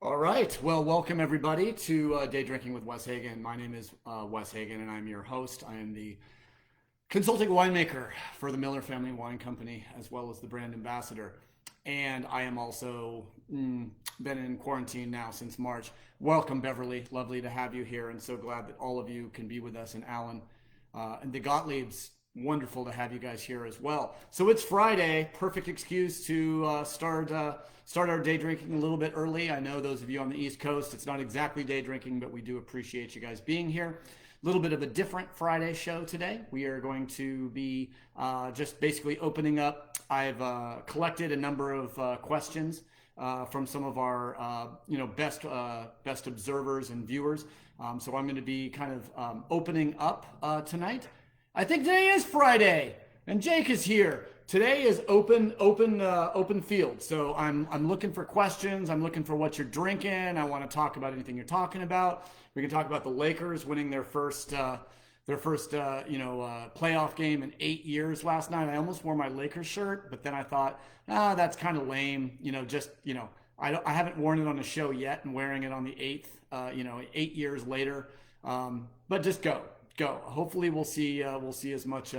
All right. Well, welcome everybody to Day Drinking with Wes Hagen. My name is Wes Hagen, and I'm your host. I am the consulting winemaker for the Miller Family Wine Company, as well as the brand ambassador. And I am also been in quarantine now since March. Welcome, Beverly. Lovely to have you here, and so glad that all of you can be with us. And Alan and the Gottliebs, wonderful to have you guys here as well. So it's Friday, perfect excuse to start our day drinking a little bit early. I know those of you on the East Coast, it's not exactly day drinking, but we do appreciate you guys being here. A little bit of a different Friday show today. We are going to be just basically opening up. I've collected a number of questions from some of our best observers and viewers. So I'm going to be kind of opening up tonight. I think today is Friday, and Jake is here. Today is open field. So I'm looking for questions. I'm looking for what you're drinking. I want to talk about anything you're talking about. We can talk about the Lakers winning their first playoff game in 8 years last night. I almost wore my Lakers shirt, but then I thought, that's kind of lame. I haven't worn it on the show yet, and wearing it on the 8th. 8 years later. But just go. Hopefully, we'll see as much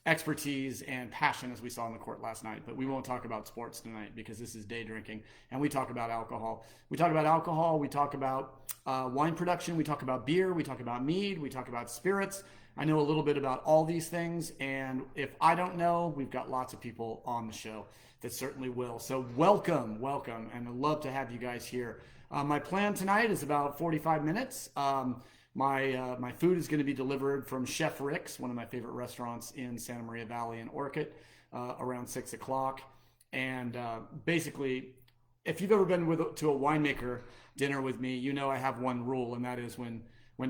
expertise and passion as we saw on the court last night. But we won't talk about sports tonight because this is day drinking, and we talk about alcohol. We talk about wine production. We talk about beer. We talk about mead. We talk about spirits. I know a little bit about all these things, and if I don't know, we've got lots of people on the show that certainly will. So welcome, and I'd love to have you guys here. My plan tonight is about 45 minutes. My food is going to be delivered from Chef Rick's, one of my favorite restaurants in Santa Maria Valley and Orchid, around 6 o'clock. And basically, if you've ever been to a winemaker dinner with me, you know I have one rule, and that is when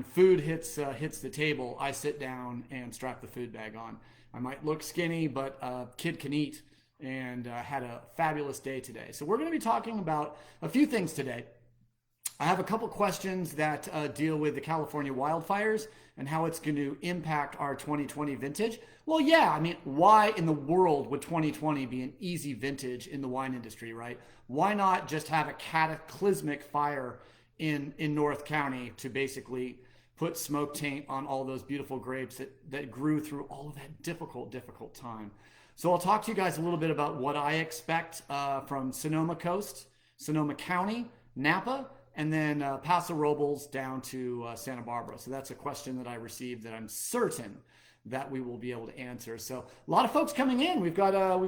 food hits the table, I sit down and strap the food bag on. I might look skinny, but kid can eat, and had a fabulous day today. So we're going to be talking about a few things today. I have a couple questions that deal with the California wildfires and how it's going to impact our 2020 vintage. Well, yeah, I mean, why in the world would 2020 be an easy vintage in the wine industry, right? Why not just have a cataclysmic fire in North County to basically put smoke taint on all those beautiful grapes that grew through all of that difficult time. So I'll talk to you guys a little bit about what I expect from Sonoma Coast, Sonoma County, Napa, and then Paso Robles down to Santa Barbara. So that's a question that I received that I'm certain that we will be able to answer. So a lot of folks coming in. We've got a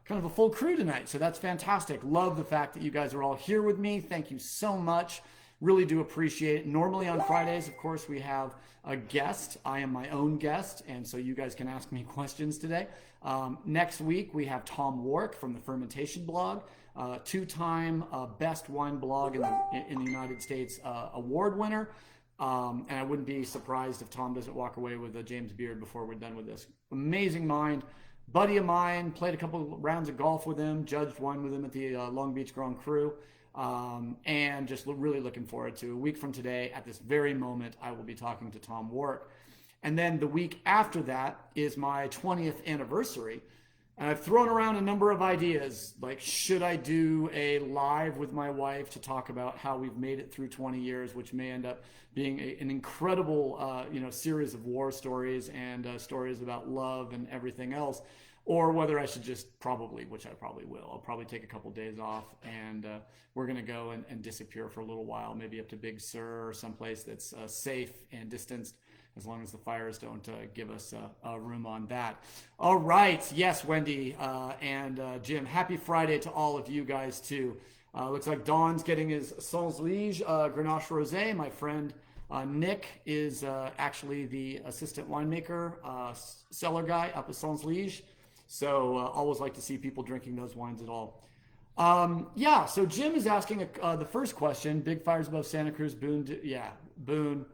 kind of a full crew tonight. So that's fantastic. Love the fact that you guys are all here with me. Thank you so much. Really do appreciate it. Normally on Fridays, of course, we have a guest. I am my own guest, and so you guys can ask me questions today. Next week, we have Tom Wark from the Fermentation Blog, two-time best wine blog in the United States award winner. And I wouldn't be surprised if Tom doesn't walk away with a James Beard before we're done with this. Amazing mind. Buddy of mine, played a couple rounds of golf with him, judged wine with him at the Long Beach Grand Cru. And just really looking forward to a week from today. At this very moment, I will be talking to Tom Wark. And then the week after that is my 20th anniversary. And I've thrown around a number of ideas, like should I do a live with my wife to talk about how we've made it through 20 years, which may end up being an incredible series of war stories and stories about love and everything else, or whether I should just which I probably will. I'll probably take a couple days off, and we're going to go and disappear for a little while, maybe up to Big Sur or someplace that's safe and distanced, as long as the fires don't give us a room on that. All right. Yes, Wendy and Jim, happy Friday to all of you guys, too. Looks like Don's getting his Sans Liege Grenache Rosé. My friend Nick is actually the assistant winemaker, cellar guy up at Sans Liege. So always like to see people drinking those wines at all. So Jim is asking the first question, big fires above Santa Cruz, Boone. Boone.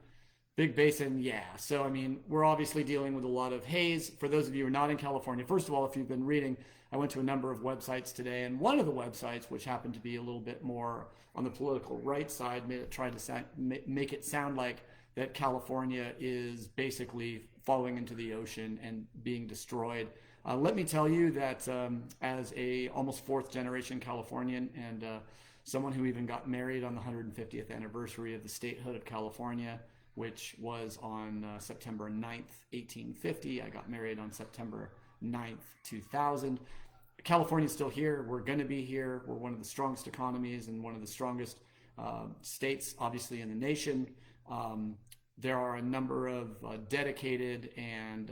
Big Basin, yeah. So, I mean, we're obviously dealing with a lot of haze. For those of you who are not in California, first of all, if you've been reading, I went to a number of websites today, and one of the websites, which happened to be a little bit more on the political right side, tried to make it sound like that California is basically falling into the ocean and being destroyed. Let me tell you that as a almost fourth generation Californian and someone who even got married on the 150th anniversary of the statehood of California, which was on September 9th, 1850. I got married on September 9th, 2000. California's still here. We're going to be here. We're one of the strongest economies and one of the strongest states, obviously, in the nation. There are a number of dedicated and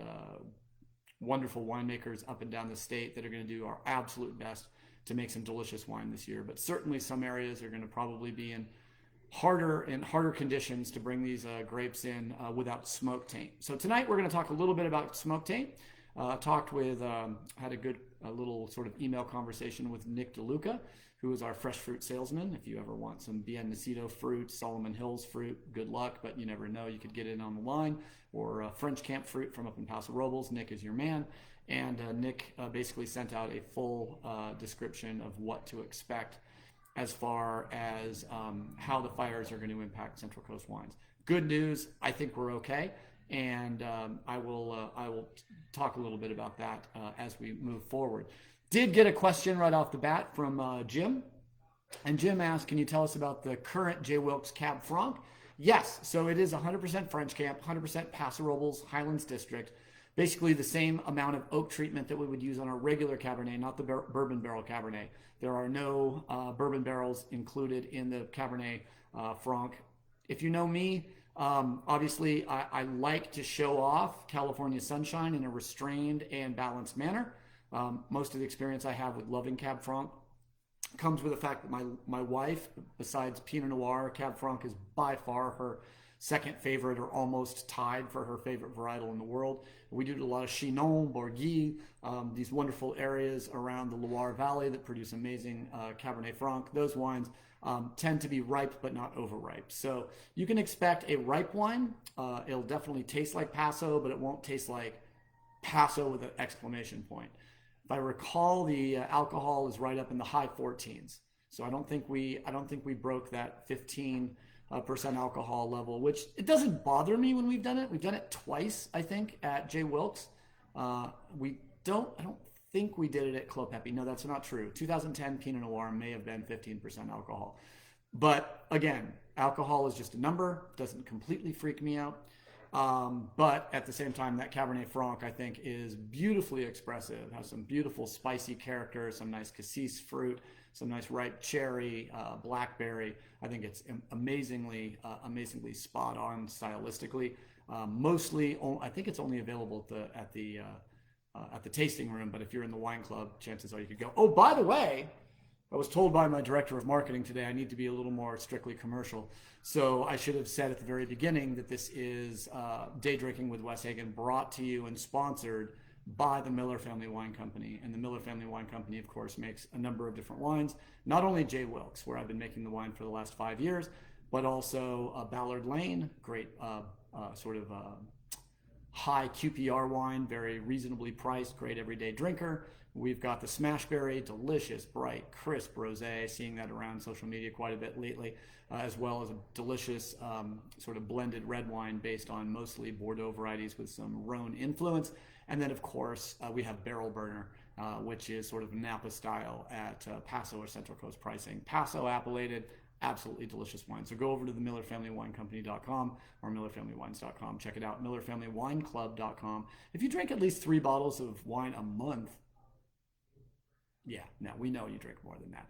wonderful winemakers up and down the state that are going to do our absolute best to make some delicious wine this year. But certainly some areas are going to probably be in harder conditions to bring these grapes in without smoke taint. So tonight we're going to talk a little bit about smoke taint. Had a little sort of email conversation with Nick DeLuca, who is our fresh fruit salesman. If you ever want some Bien Nacido fruit, Solomon Hills fruit, good luck, but you never know, you could get it on the line, or French Camp fruit from up in Paso Robles. Nick is your man. And Nick basically sent out a full description of what to expect as far as how the fires are going to impact Central Coast wines. Good news, I think we're okay. And I will talk a little bit about that as we move forward. Did get a question right off the bat from Jim. And Jim asked, can you tell us about the current J. Wilkes Cab Franc? Yes, so it is 100% French Camp, 100% Paso Robles, Highlands District. Basically the same amount of oak treatment that we would use on our regular Cabernet, not the bourbon barrel Cabernet. There are no bourbon barrels included in the Cabernet Franc. If you know me, obviously I like to show off California sunshine in a restrained and balanced manner. Most of the experience I have with loving Cab Franc comes with the fact that my wife, besides Pinot Noir, Cab Franc is by far her second favorite, or almost tied for her favorite varietal in the world. We do a lot of Chinon, Bourguignon, these wonderful areas around the Loire Valley that produce amazing Cabernet Franc. Those wines tend to be ripe but not overripe. So you can expect a ripe wine. It'll definitely taste like Paso, but it won't taste like Paso with an exclamation point. If I recall, the alcohol is right up in the high 14s. So I don't think we broke that 15% alcohol level, which it doesn't bother me when we've done it. We've done it twice, I think, at J. Wilkes. I don't think we did it at Clos Pepe. No, that's not true. 2010 Pinot Noir may have been 15% alcohol. But again, alcohol is just a number, doesn't completely freak me out. But at the same time, that Cabernet Franc, I think, is beautifully expressive, has some beautiful spicy character, some nice cassis fruit, some nice ripe cherry, blackberry. I think it's amazingly spot on stylistically. Mostly, I think it's only available at the tasting room, but if you're in the wine club, chances are you could go. Oh, by the way, I was told by my director of marketing today I need to be a little more strictly commercial. So I should have said at the very beginning that this is Day Drinking with Wes Hagen, brought to you and sponsored by the Miller Family Wine Company. And the Miller Family Wine Company, of course, makes a number of different wines. Not only J. Wilkes, where I've been making the wine for the last 5 years, but also Ballard Lane, great high QPR wine, very reasonably priced, great everyday drinker. We've got the Smashberry, delicious, bright, crisp rosé, seeing that around social media quite a bit lately, as well as a delicious sort of blended red wine based on mostly Bordeaux varieties with some Rhone influence. And then, of course, we have Barrel Burner, which is sort of Napa style at Paso or Central Coast pricing. Paso appellated, absolutely delicious wine. So go over to the MillerFamilyWineCompany.com or MillerFamilyWines.com. Check it out, MillerFamilyWineClub.com. If you drink at least 3 bottles of wine a month, yeah, no, we know you drink more than that.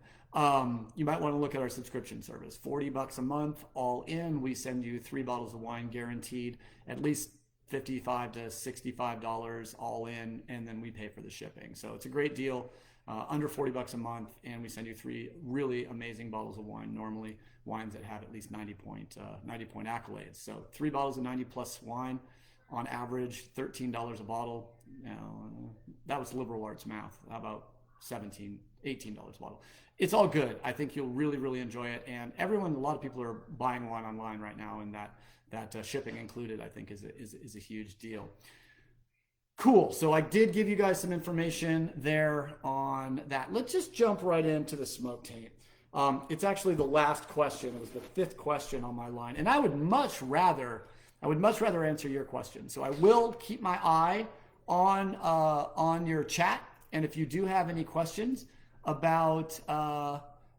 You might want to look at our subscription service. $40 a month, all in. We send you 3 bottles of wine guaranteed, at least $55 to $65 all in, and then we pay for the shipping. So it's a great deal, under $40 a month, and we send you 3 really amazing bottles of wine, normally wines that have at least 90 point accolades. So 3 bottles of 90 plus wine, on average, $13 a bottle. That was liberal arts math. How about $18 a bottle? It's all good. I think you'll really, really enjoy it. And a lot of people are buying wine online right now, and that shipping included, I think, is a huge deal. Cool. So I did give you guys some information there on that. Let's just jump right into the smoke taint. It's actually the last question. It was the 5th question on my line, and I would much rather answer your question. So I will keep my eye on your chat. And if you do have any questions about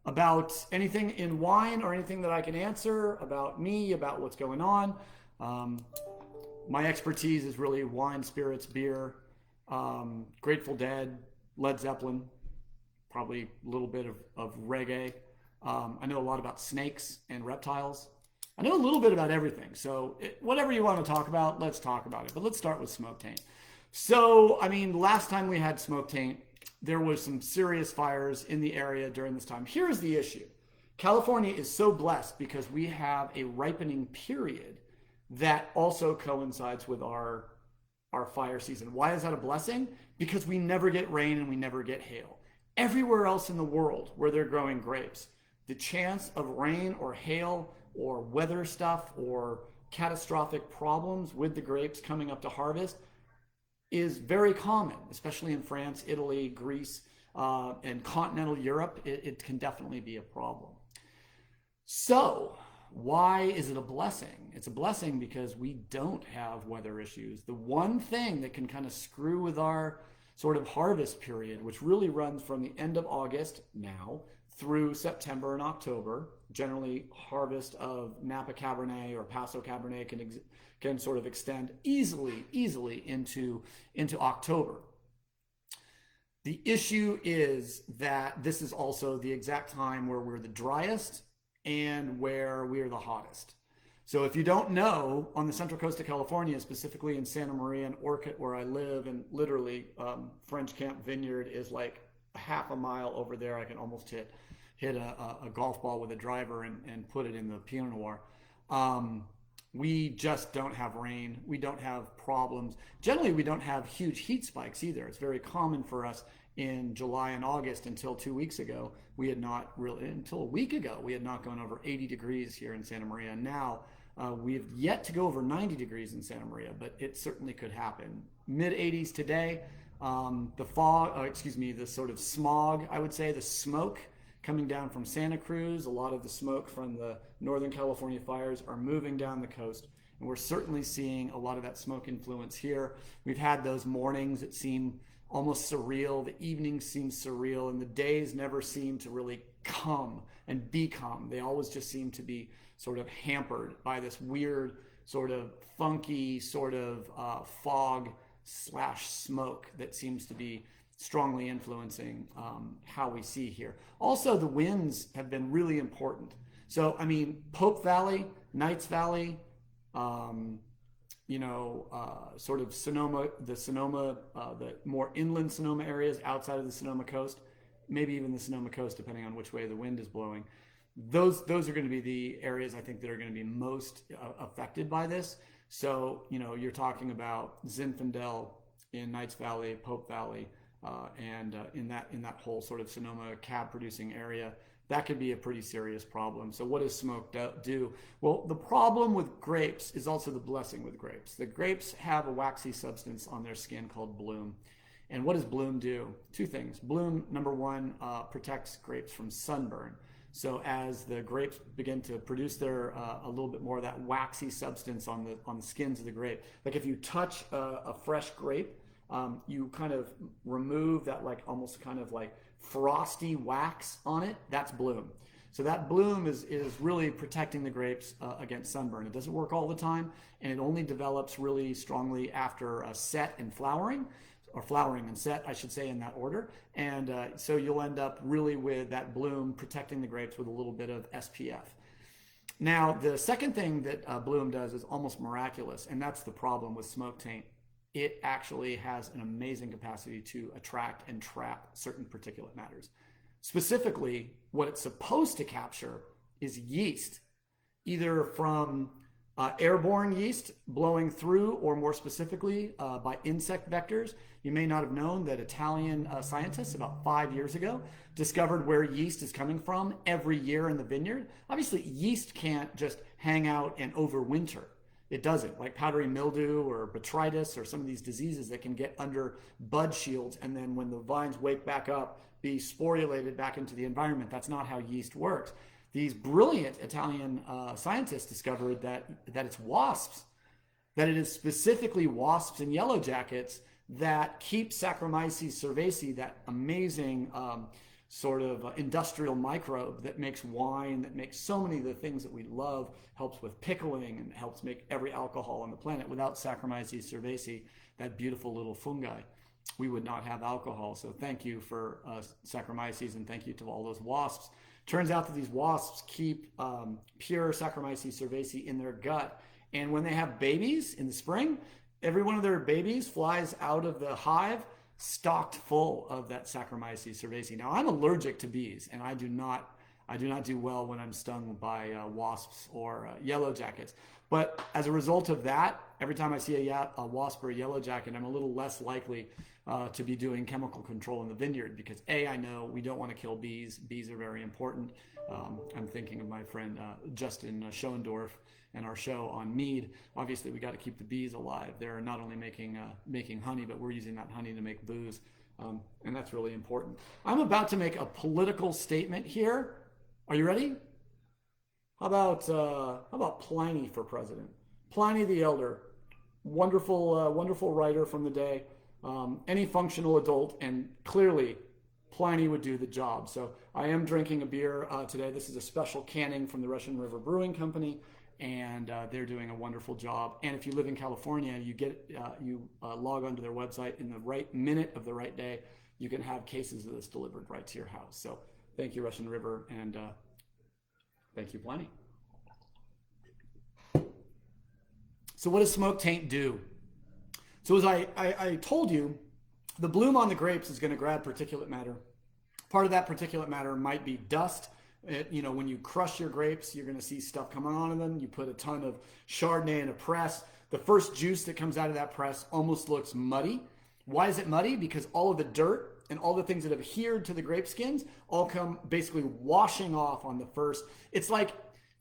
about anything in wine or anything that I can answer about me, about what's going on. Um, my expertise is really wine, spirits, beer, Grateful Dead, Led Zeppelin, probably a little bit of reggae. I know a lot about snakes and reptiles. I know a little bit about everything. So whatever you want to talk about, let's talk about it. But let's start with smoke taint. So, I mean, last time we had smoke taint, there was some serious fires in the area during this time. Here's the issue. California is so blessed because we have a ripening period that also coincides with our fire season. Why is that a blessing? Because we never get rain and we never get hail. Everywhere else in the world where they're growing grapes, the chance of rain or hail or weather stuff or catastrophic problems with the grapes coming up to harvest is very common, especially in France, Italy, Greece, and continental Europe. It can definitely be a problem. So why is it a blessing? It's a blessing because we don't have weather issues. The one thing that can kind of screw with our sort of harvest period, which really runs from the end of August now through September and October, generally harvest of Napa Cabernet or Paso Cabernet can sort of extend easily into October. The issue is that this is also the exact time where we're the driest and where we are the hottest. So if you don't know, on the central coast of California, specifically in Santa Maria and Orcutt, where I live, and literally French Camp Vineyard is like a half a mile over there. I can almost hit a golf ball with a driver and put it in the Pinot Noir. We just don't have rain. We don't have problems. Generally, we don't have huge heat spikes either. It's very common for us in July and August until 2 weeks ago. We had not really, until a week ago, we had not gone over 80 degrees here in Santa Maria. And now we've yet to go over 90 degrees in Santa Maria, but it certainly could happen. Mid 80s today. The fog, the sort of smog, I would say, the smoke coming down from Santa Cruz. A lot of the smoke from the Northern California fires are moving down the coast. And we're certainly seeing a lot of that smoke influence here. We've had those mornings that seem almost surreal. The evenings seem surreal, and the days never seem to really come and become. They always just seem to be sort of hampered by this weird, sort of funky, sort of fog / smoke that seems to be strongly influencing how we see here. Also, the winds have been really important. So, I mean, Pope Valley, Knights Valley, sort of Sonoma, the more inland Sonoma areas outside of the Sonoma coast, maybe even the Sonoma coast, depending on which way the wind is blowing. Those are going to be the areas I think that are going to be most affected by this. So, you're talking about Zinfandel in Knights Valley, Pope Valley, and in that whole sort of Sonoma cab producing area. That could be a pretty serious problem. So what does smoke do? Well, the problem with grapes is also the blessing with grapes. The grapes have a waxy substance on their skin called bloom. And what does bloom do? Two things. Bloom, number one, protects grapes from sunburn. So as the grapes begin to produce their a little bit more of that waxy substance on the skins of the grape, like if you touch a fresh grape, you kind of remove that almost kind of frosty wax on it. That's bloom. So that bloom is really protecting the grapes against sunburn. It doesn't work all the time, and it only develops really strongly after set and flowering, or flowering and set, I should say, in that order. And so you'll end up really with that bloom protecting the grapes with a little bit of SPF. Now, the second thing that bloom does is almost miraculous, and that's the problem with smoke taint. It actually has an amazing capacity to attract and trap certain particulate matters. Specifically, what it's supposed to capture is yeast, either from airborne yeast blowing through, or more specifically by insect vectors. You may not have known that Italian scientists about 5 years ago discovered where yeast is coming from every year in the vineyard. Obviously, yeast can't just hang out and overwinter. It doesn't, like powdery mildew or botrytis or some of these diseases that can get under bud shields, and then when the vines wake back up, be sporulated back into the environment. That's not how yeast works. These brilliant Italian scientists discovered that it's wasps, that it is specifically wasps and yellow jackets that keep Saccharomyces cerevisiae, that amazing sort of industrial microbe that makes wine, that makes so many of the things that we love, helps with pickling, and helps make every alcohol on the planet. Without Saccharomyces cerevisiae, that beautiful little fungi, we would not have alcohol. So thank you for Saccharomyces, and thank you to all those wasps. Turns out that these wasps keep pure Saccharomyces cerevisiae in their gut. And when they have babies in the spring, every one of their babies flies out of the hive stocked full of that Saccharomyces cerevisiae. Now, I'm allergic to bees, and I do not do well when I'm stung by wasps or yellow jackets. But as a result of that, every time I see a wasp or a yellow jacket, I'm a little less likely to be doing chemical control in the vineyard, because I know we don't want to kill bees. Bees are very important. I'm thinking of my friend Justin Schoendorf and our show on mead. Obviously, we got to keep the bees alive. They're not only making honey, but we're using that honey to make booze, and that's really important. I'm about to make a political statement here. Are you ready? How about Pliny for president? Pliny the Elder, wonderful writer from the day. Any functional adult, and clearly Pliny would do the job. So I am drinking a beer today. This is a special canning from the Russian River Brewing Company, and they're doing a wonderful job. And if you live in California, you log onto their website in the right minute of the right day, you can have cases of this delivered right to your house. So thank you, Russian River, and thank you, Pliny. So what does smoke taint do? So as I told you, the bloom on the grapes is going to grab particulate matter. Part of that particulate matter might be dust. When you crush your grapes, you're going to see stuff coming onto them. You put a ton of Chardonnay in a press. The first juice that comes out of that press almost looks muddy. Why is it muddy? Because all of the dirt and all the things that have adhered to the grape skins all come basically washing off on the first. It's like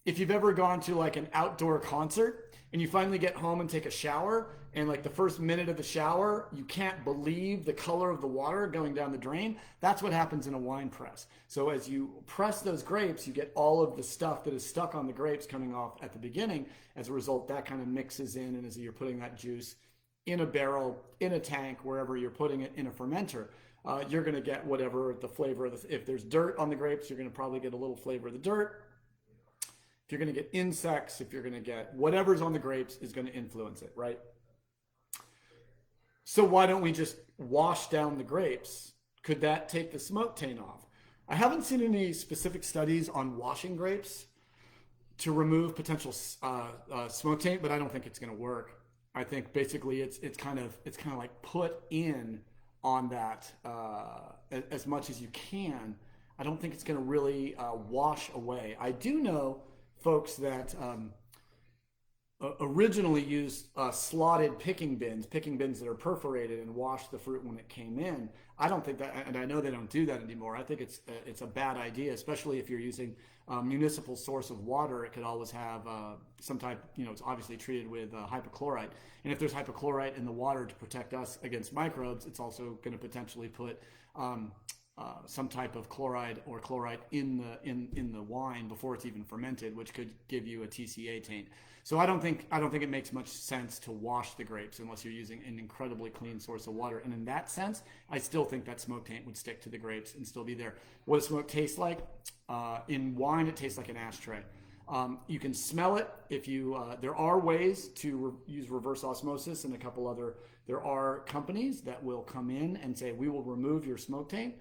if you've ever gone to like an outdoor concert and you finally get home and take a shower, and like the first minute of the shower, you can't believe the color of the water going down the drain. That's what happens in a wine press. So as you press those grapes, you get all of the stuff that is stuck on the grapes coming off at the beginning. As a result, that kind of mixes in, and as you're putting that juice in a barrel, in a tank, wherever you're putting it in a fermenter, you're going to get whatever the flavor of if there's dirt on the grapes, you're going to probably get a little flavor of the dirt. If you're going to get insects, if you're going to get whatever's on the grapes is going to influence it, right? So why don't we just wash down the grapes? Could that take the smoke taint off? I haven't seen any specific studies on washing grapes to remove potential smoke taint, but I don't think it's going to work. I think basically it's kind of like put in on that as much as you can. I don't think it's going to really wash away. I do know folks that originally used slotted picking bins that are perforated, and washed the fruit when it came in. I don't think that, and I know they don't do that anymore. I think it's a bad idea, especially if you're using a municipal source of water. It could always have some type, it's obviously treated with hypochlorite. And if there's hypochlorite in the water to protect us against microbes, it's also going to potentially put some type of chloride or chlorite in the wine before it's even fermented, which could give you a TCA taint. So I don't think it makes much sense to wash the grapes unless you're using an incredibly clean source of water. And in that sense, I still think that smoke taint would stick to the grapes and still be there. What does smoke taste like? In wine, it tastes like an ashtray. You can smell it if you. There are ways to use reverse osmosis, and there are companies that will come in and say, we will remove your smoke taint.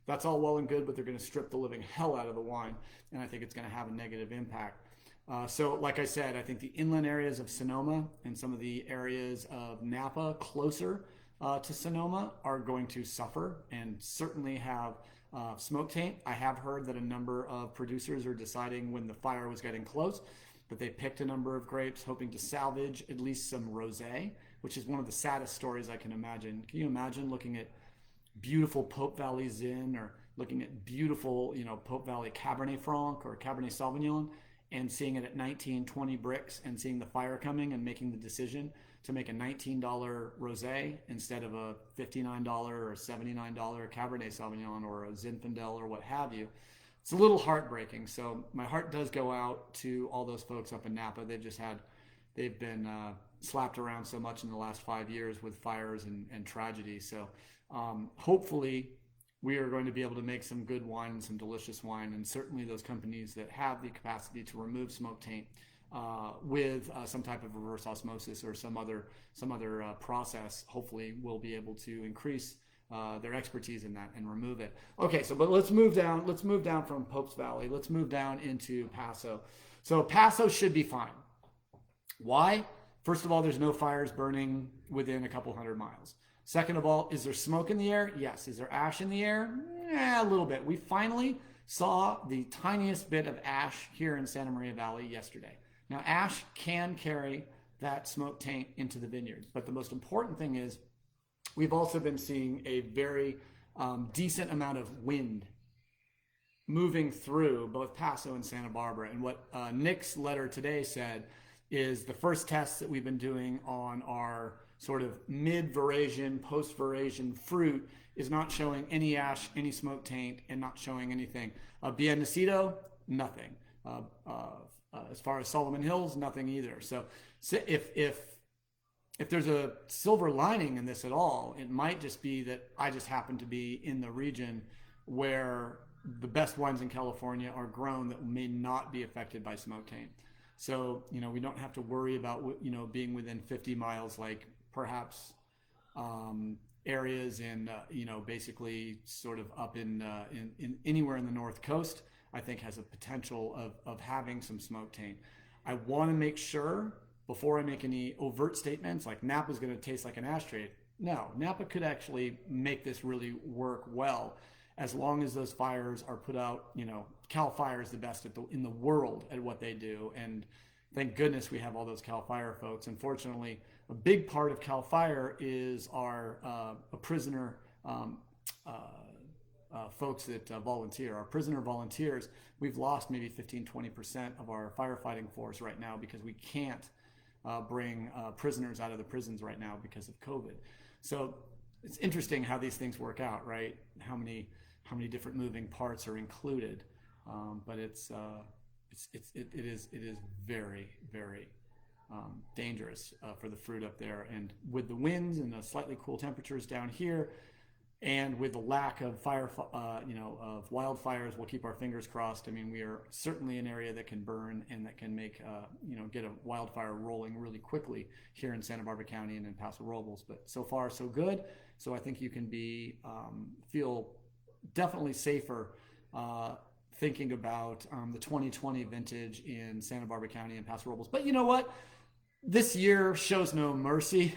That's all well and good, but they're going to strip the living hell out of the wine, and I think it's going to have a negative impact. So like I said, I think the inland areas of Sonoma and some of the areas of Napa closer to Sonoma are going to suffer and certainly have smoke taint. I have heard that a number of producers are deciding when the fire was getting close, that they picked a number of grapes hoping to salvage at least some rosé, which is one of the saddest stories I can imagine. Can you imagine looking at beautiful Pope Valley Zin, or looking at beautiful, Pope Valley Cabernet Franc or Cabernet Sauvignon, and seeing it at 19, 20 bricks, and seeing the fire coming and making the decision to make a $19 rosé instead of a $59 or $79 Cabernet Sauvignon or a Zinfandel or what have you. It's a little heartbreaking. So my heart does go out to all those folks up in Napa. They've been slapped around so much in the last 5 years with fires and tragedy. So hopefully we are going to be able to make some good wine and some delicious wine. And certainly those companies that have the capacity to remove smoke taint with some type of reverse osmosis or some other process, hopefully will be able to increase their expertise in that and remove it. Okay, but let's move down. Let's move down from Pope's Valley. Let's move down into Paso. So Paso should be fine. Why? First of all, there's no fires burning within a couple hundred miles. Second of all, is there smoke in the air? Yes. Is there ash in the air? A little bit. We finally saw the tiniest bit of ash here in Santa Maria Valley yesterday. Now, ash can carry that smoke taint into the vineyard, but the most important thing is we've also been seeing a very decent amount of wind moving through both Paso and Santa Barbara. And what Nick's letter today said is the first tests that we've been doing on our sort of mid-veraison, post-veraison fruit is not showing any ash, any smoke taint, and not showing anything. Biennacido, nothing. As far as Solomon Hills, nothing either. So if there's a silver lining in this at all, it might just be that I just happen to be in the region where the best wines in California are grown that may not be affected by smoke taint. So, we don't have to worry about, being within 50 miles, like perhaps areas in, basically sort of up in anywhere in the North Coast, I think has a potential of having some smoke taint. I want to make sure before I make any overt statements like Napa's going to taste like an ashtray. No, Napa could actually make this really work well as long as those fires are put out. Cal Fire is the best in the world at what they do. And thank goodness we have all those Cal Fire folks. Unfortunately, a big part of Cal Fire is our prisoner folks that volunteer. Our prisoner volunteers, we've lost maybe 15-20% of our firefighting force right now because we can't bring prisoners out of the prisons right now because of COVID. So it's interesting how these things work out, right? How many different moving parts are included, but it is very, very dangerous for the fruit up there. And with the winds and the slightly cool temperatures down here, and with the lack of of wildfires, we'll keep our fingers crossed. I mean, we are certainly an area that can burn and that can make, get a wildfire rolling really quickly here in Santa Barbara County and in Paso Robles. But so far, so good. So I think you can feel definitely safer thinking about the 2020 vintage in Santa Barbara County and Paso Robles. But you know what? This year shows no mercy.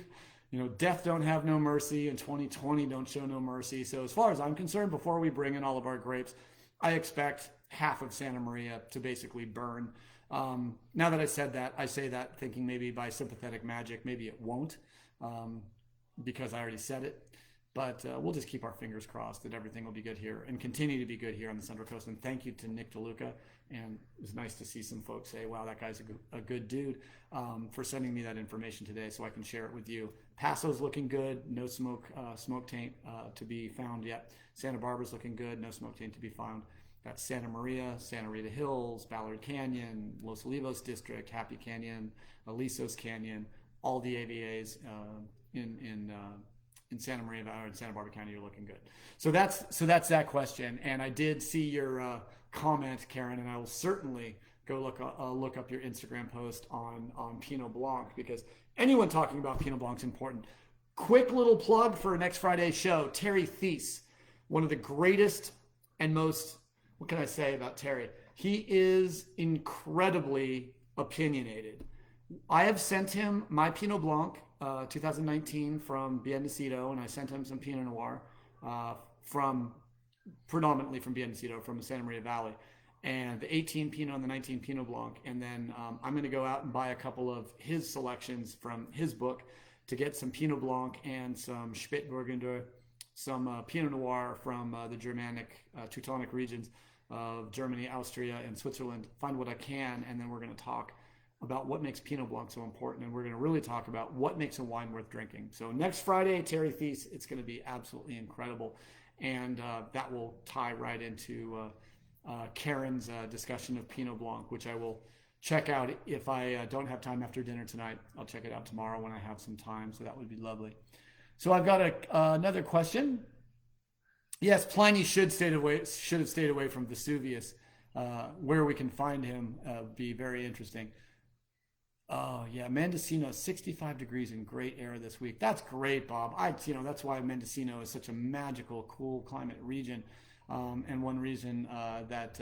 Death don't have no mercy, and 2020 don't show no mercy. So as far as I'm concerned, before we bring in all of our grapes, I expect half of Santa Maria to basically burn. Now that I said that, I say that thinking maybe by sympathetic magic, maybe it won't, because I already said it. But we'll just keep our fingers crossed that everything will be good here and continue to be good here on the Central Coast. And thank you to Nick DeLuca. And it was nice to see some folks say, wow, that guy's a good dude, for sending me that information today so I can share it with you. Paso's looking good. No smoke taint to be found yet. Santa Barbara's looking good. No smoke taint to be found. That's Santa Maria, Santa Rita Hills, Ballard Canyon, Los Olivos District, Happy Canyon, Alisos Canyon, all the AVAs in Santa Maria or in Santa Barbara County are looking good. So that's that question. And I did see your comment, Karen, and I will certainly go look up your Instagram post on Pinot Blanc, because anyone talking about Pinot Blanc is important. Quick little plug for next Friday's show. Terry Thies, one of the greatest and most, what can I say about Terry? He is incredibly opinionated. I have sent him my Pinot Blanc 2019 from Biennacido, and I sent him some Pinot Noir predominantly from Biennacido, from the Santa Maria Valley, and the 18 Pinot and the 19 Pinot Blanc. And then I'm going to go out and buy a couple of his selections from his book to get some Pinot Blanc and some Spätburgunder, some Pinot Noir from the Germanic, Teutonic regions of Germany, Austria, and Switzerland. Find what I can, and then we're going to talk about what makes Pinot Blanc so important, and we're going to really talk about what makes a wine worth drinking. So next Friday, Terry Thies, it's going to be absolutely incredible, and that will tie right into Karen's discussion of Pinot Blanc, which I will check out. If I don't have time after dinner tonight, I'll check it out tomorrow when I have some time, so that would be lovely. So I've got another question. Yes, Pliny should have stayed away from Vesuvius. Where we can find him would be very interesting. Oh yeah, Mendocino, 65 degrees and great air this week. That's great, Bob. That's why Mendocino is such a magical, cool climate region, and one reason that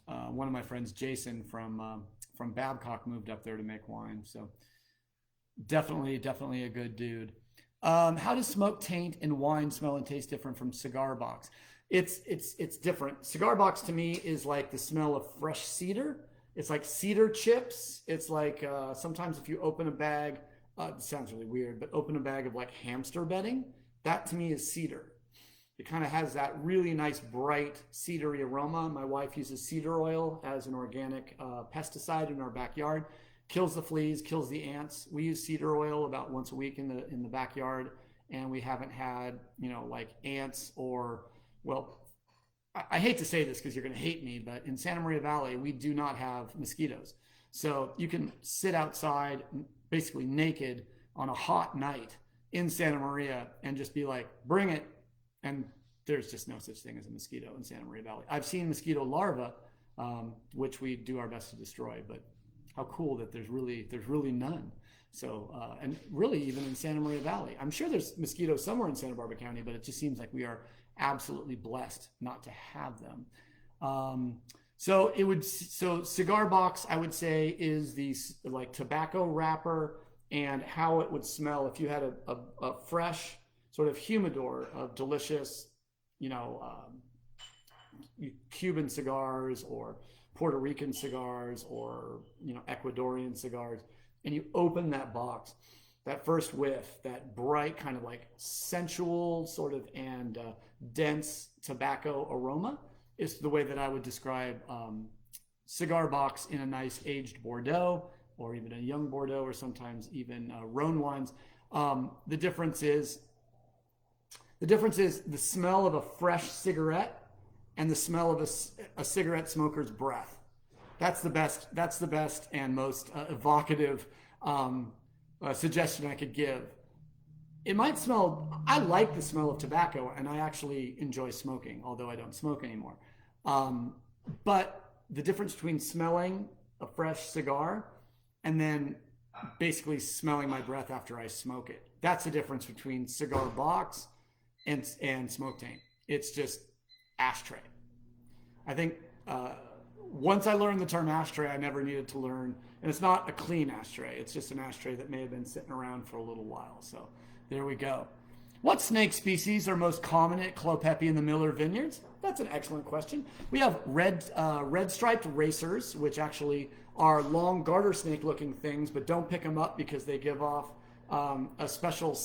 one of my friends, Jason from Babcock, moved up there to make wine. So definitely a good dude. How does smoke taint and wine smell and taste different from cigar box? It's different. Cigar box to me is like the smell of fresh cedar. It's like cedar chips. It's like sometimes if you open a bag, it sounds really weird, but open a bag of like hamster bedding, that to me is cedar. It kind of has that really nice, bright, cedary aroma. My wife uses cedar oil as an organic pesticide in our backyard. Kills the fleas, kills the ants. We use cedar oil about once a week in the backyard, and we haven't had like ants or well, I hate to say this because you're going to hate me, but in Santa Maria Valley we do not have mosquitoes. So you can sit outside basically naked on a hot night in Santa Maria and just be like, bring it. And there's just no such thing as a mosquito in Santa Maria Valley. I've seen mosquito larvae, which we do our best to destroy, but how cool that there's really none. So and really even in Santa Maria Valley, I'm sure there's mosquitoes somewhere in Santa Barbara County, but it just seems like we are absolutely blessed not to have them. So cigar box, I would say, is the like tobacco wrapper and how it would smell if you had a fresh sort of humidor of delicious, Cuban cigars or Puerto Rican cigars or Ecuadorian cigars, and you open that box, that first whiff, that bright kind of like sensual sort of and dense tobacco aroma is the way that I would describe cigar box in a nice aged Bordeaux or even a young Bordeaux or sometimes even Rhone wines. The difference is the smell of a fresh cigarette and the smell of a cigarette smoker's breath. That's the best and most evocative suggestion I could give. It might smell, I like the smell of tobacco and I actually enjoy smoking, although I don't smoke anymore. But the difference between smelling a fresh cigar and then basically smelling my breath after I smoke it, that's the difference between cigar box and smoke taint. It's just ashtray. I think once I learned the term ashtray, I never needed to learn, and it's not a clean ashtray. It's just an ashtray that may have been sitting around for a little while. So there we go. What snake species are most common at Clopepi and the Miller Vineyards? That's an excellent question. We have red striped racers, which actually are long garter snake looking things, but don't pick them up because they give off a special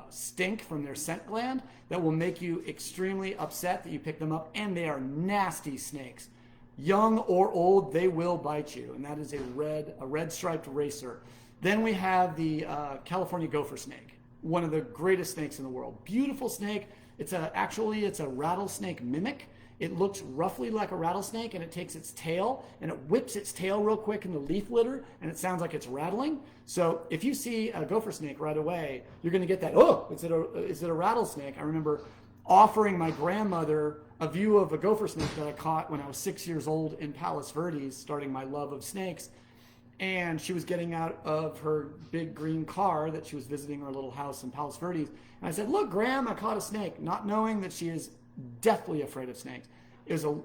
stink from their scent gland that will make you extremely upset that you pick them up, and they are nasty snakes. Young or old, they will bite you, and that is a red striped racer. Then we have the California gopher snake, one of the greatest snakes in the world. Beautiful snake. It's a rattlesnake mimic. It looks roughly like a rattlesnake, and it takes its tail and it whips its tail real quick in the leaf litter, and it sounds like it's rattling. So if you see a gopher snake right away, you're going to get that, oh, is it a rattlesnake? I remember offering my grandmother a view of a gopher snake that I caught when I was 6 years old in Palos Verdes, starting my love of snakes. And she was getting out of her big green car that she was visiting her little house in Palos Verdes. And I said, look, Graham, I caught a snake, not knowing that she is deathly afraid of snakes. It was a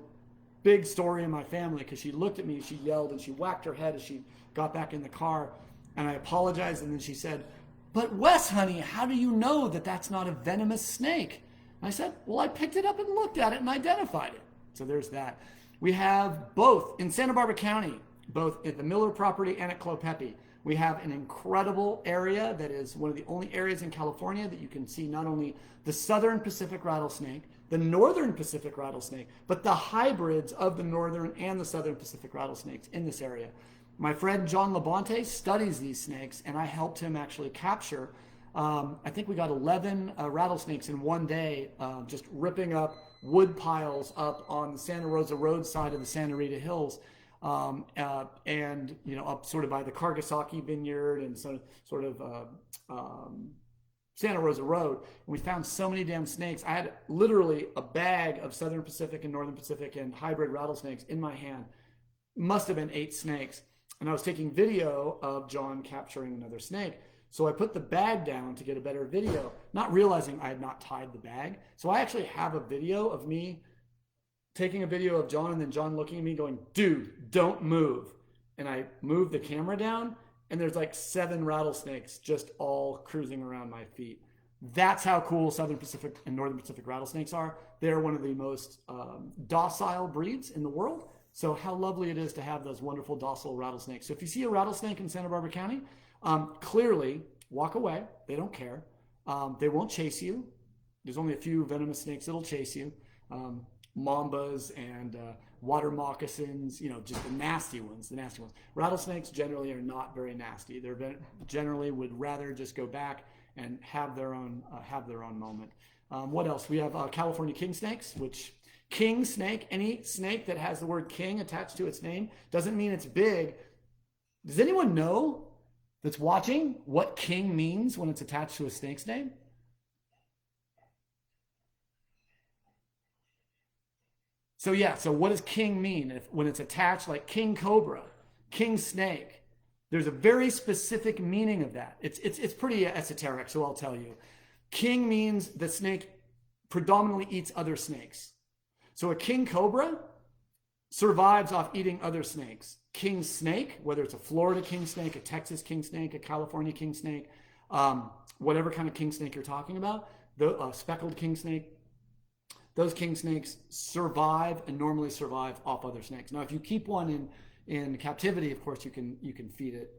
big story in my family because she looked at me, she yelled, and she whacked her head as she got back in the car. And I apologized, and then she said, but Wes, honey, how do you know that that's not a venomous snake? And I said, well, I picked it up and looked at it and identified it. So there's that. We have both in Santa Barbara County, both at the Miller property and at Clopepi. We have an incredible area that is one of the only areas in California that you can see not only the southern Pacific rattlesnake, the northern Pacific rattlesnake, but the hybrids of the northern and the southern Pacific rattlesnakes in this area. My friend John Labonte studies these snakes, and I helped him actually capture, I think we got 11 rattlesnakes in one day, just ripping up wood piles up on the Santa Rosa Road side of the Santa Rita Hills. And up sort of by the Kargasaki Vineyard and sort of Santa Rosa Road, and we found so many damn snakes. I had literally a bag of Southern Pacific and Northern Pacific and hybrid rattlesnakes in my hand. Must have been 8 snakes. And I was taking video of John capturing another snake. So I put the bag down to get a better video, not realizing I had not tied the bag. So I actually have a video of me taking a video of John and then John looking at me going, dude, don't move. And I moved the camera down and there's like 7 rattlesnakes just all cruising around my feet. That's how cool Southern Pacific and Northern Pacific rattlesnakes are. They're one of the most docile breeds in the world. So how lovely it is to have those wonderful docile rattlesnakes. So if you see a rattlesnake in Santa Barbara County, clearly walk away. They don't care. They won't chase you. There's only a few venomous snakes that'll chase you. Mambas and water moccasins, just the nasty ones, Rattlesnakes generally are not very nasty. They're generally would rather just go back and have their own moment. What else? We have California king snakes, which king snake, any snake that has the word king attached to its name doesn't mean it's big. Does anyone know that's watching what king means when it's attached to a snake's name? So yeah, so what does king mean when it's attached, like king cobra, king snake? There's a very specific meaning of that. It's pretty esoteric, so I'll tell you. King means the snake predominantly eats other snakes. So a king cobra survives off eating other snakes. King snake, whether it's a Florida king snake, a Texas king snake, a California king snake, whatever kind of king snake you're talking about, the speckled king snake, those king snakes survive and normally survive off other snakes. Now, if you keep one in captivity, of course, you can feed it,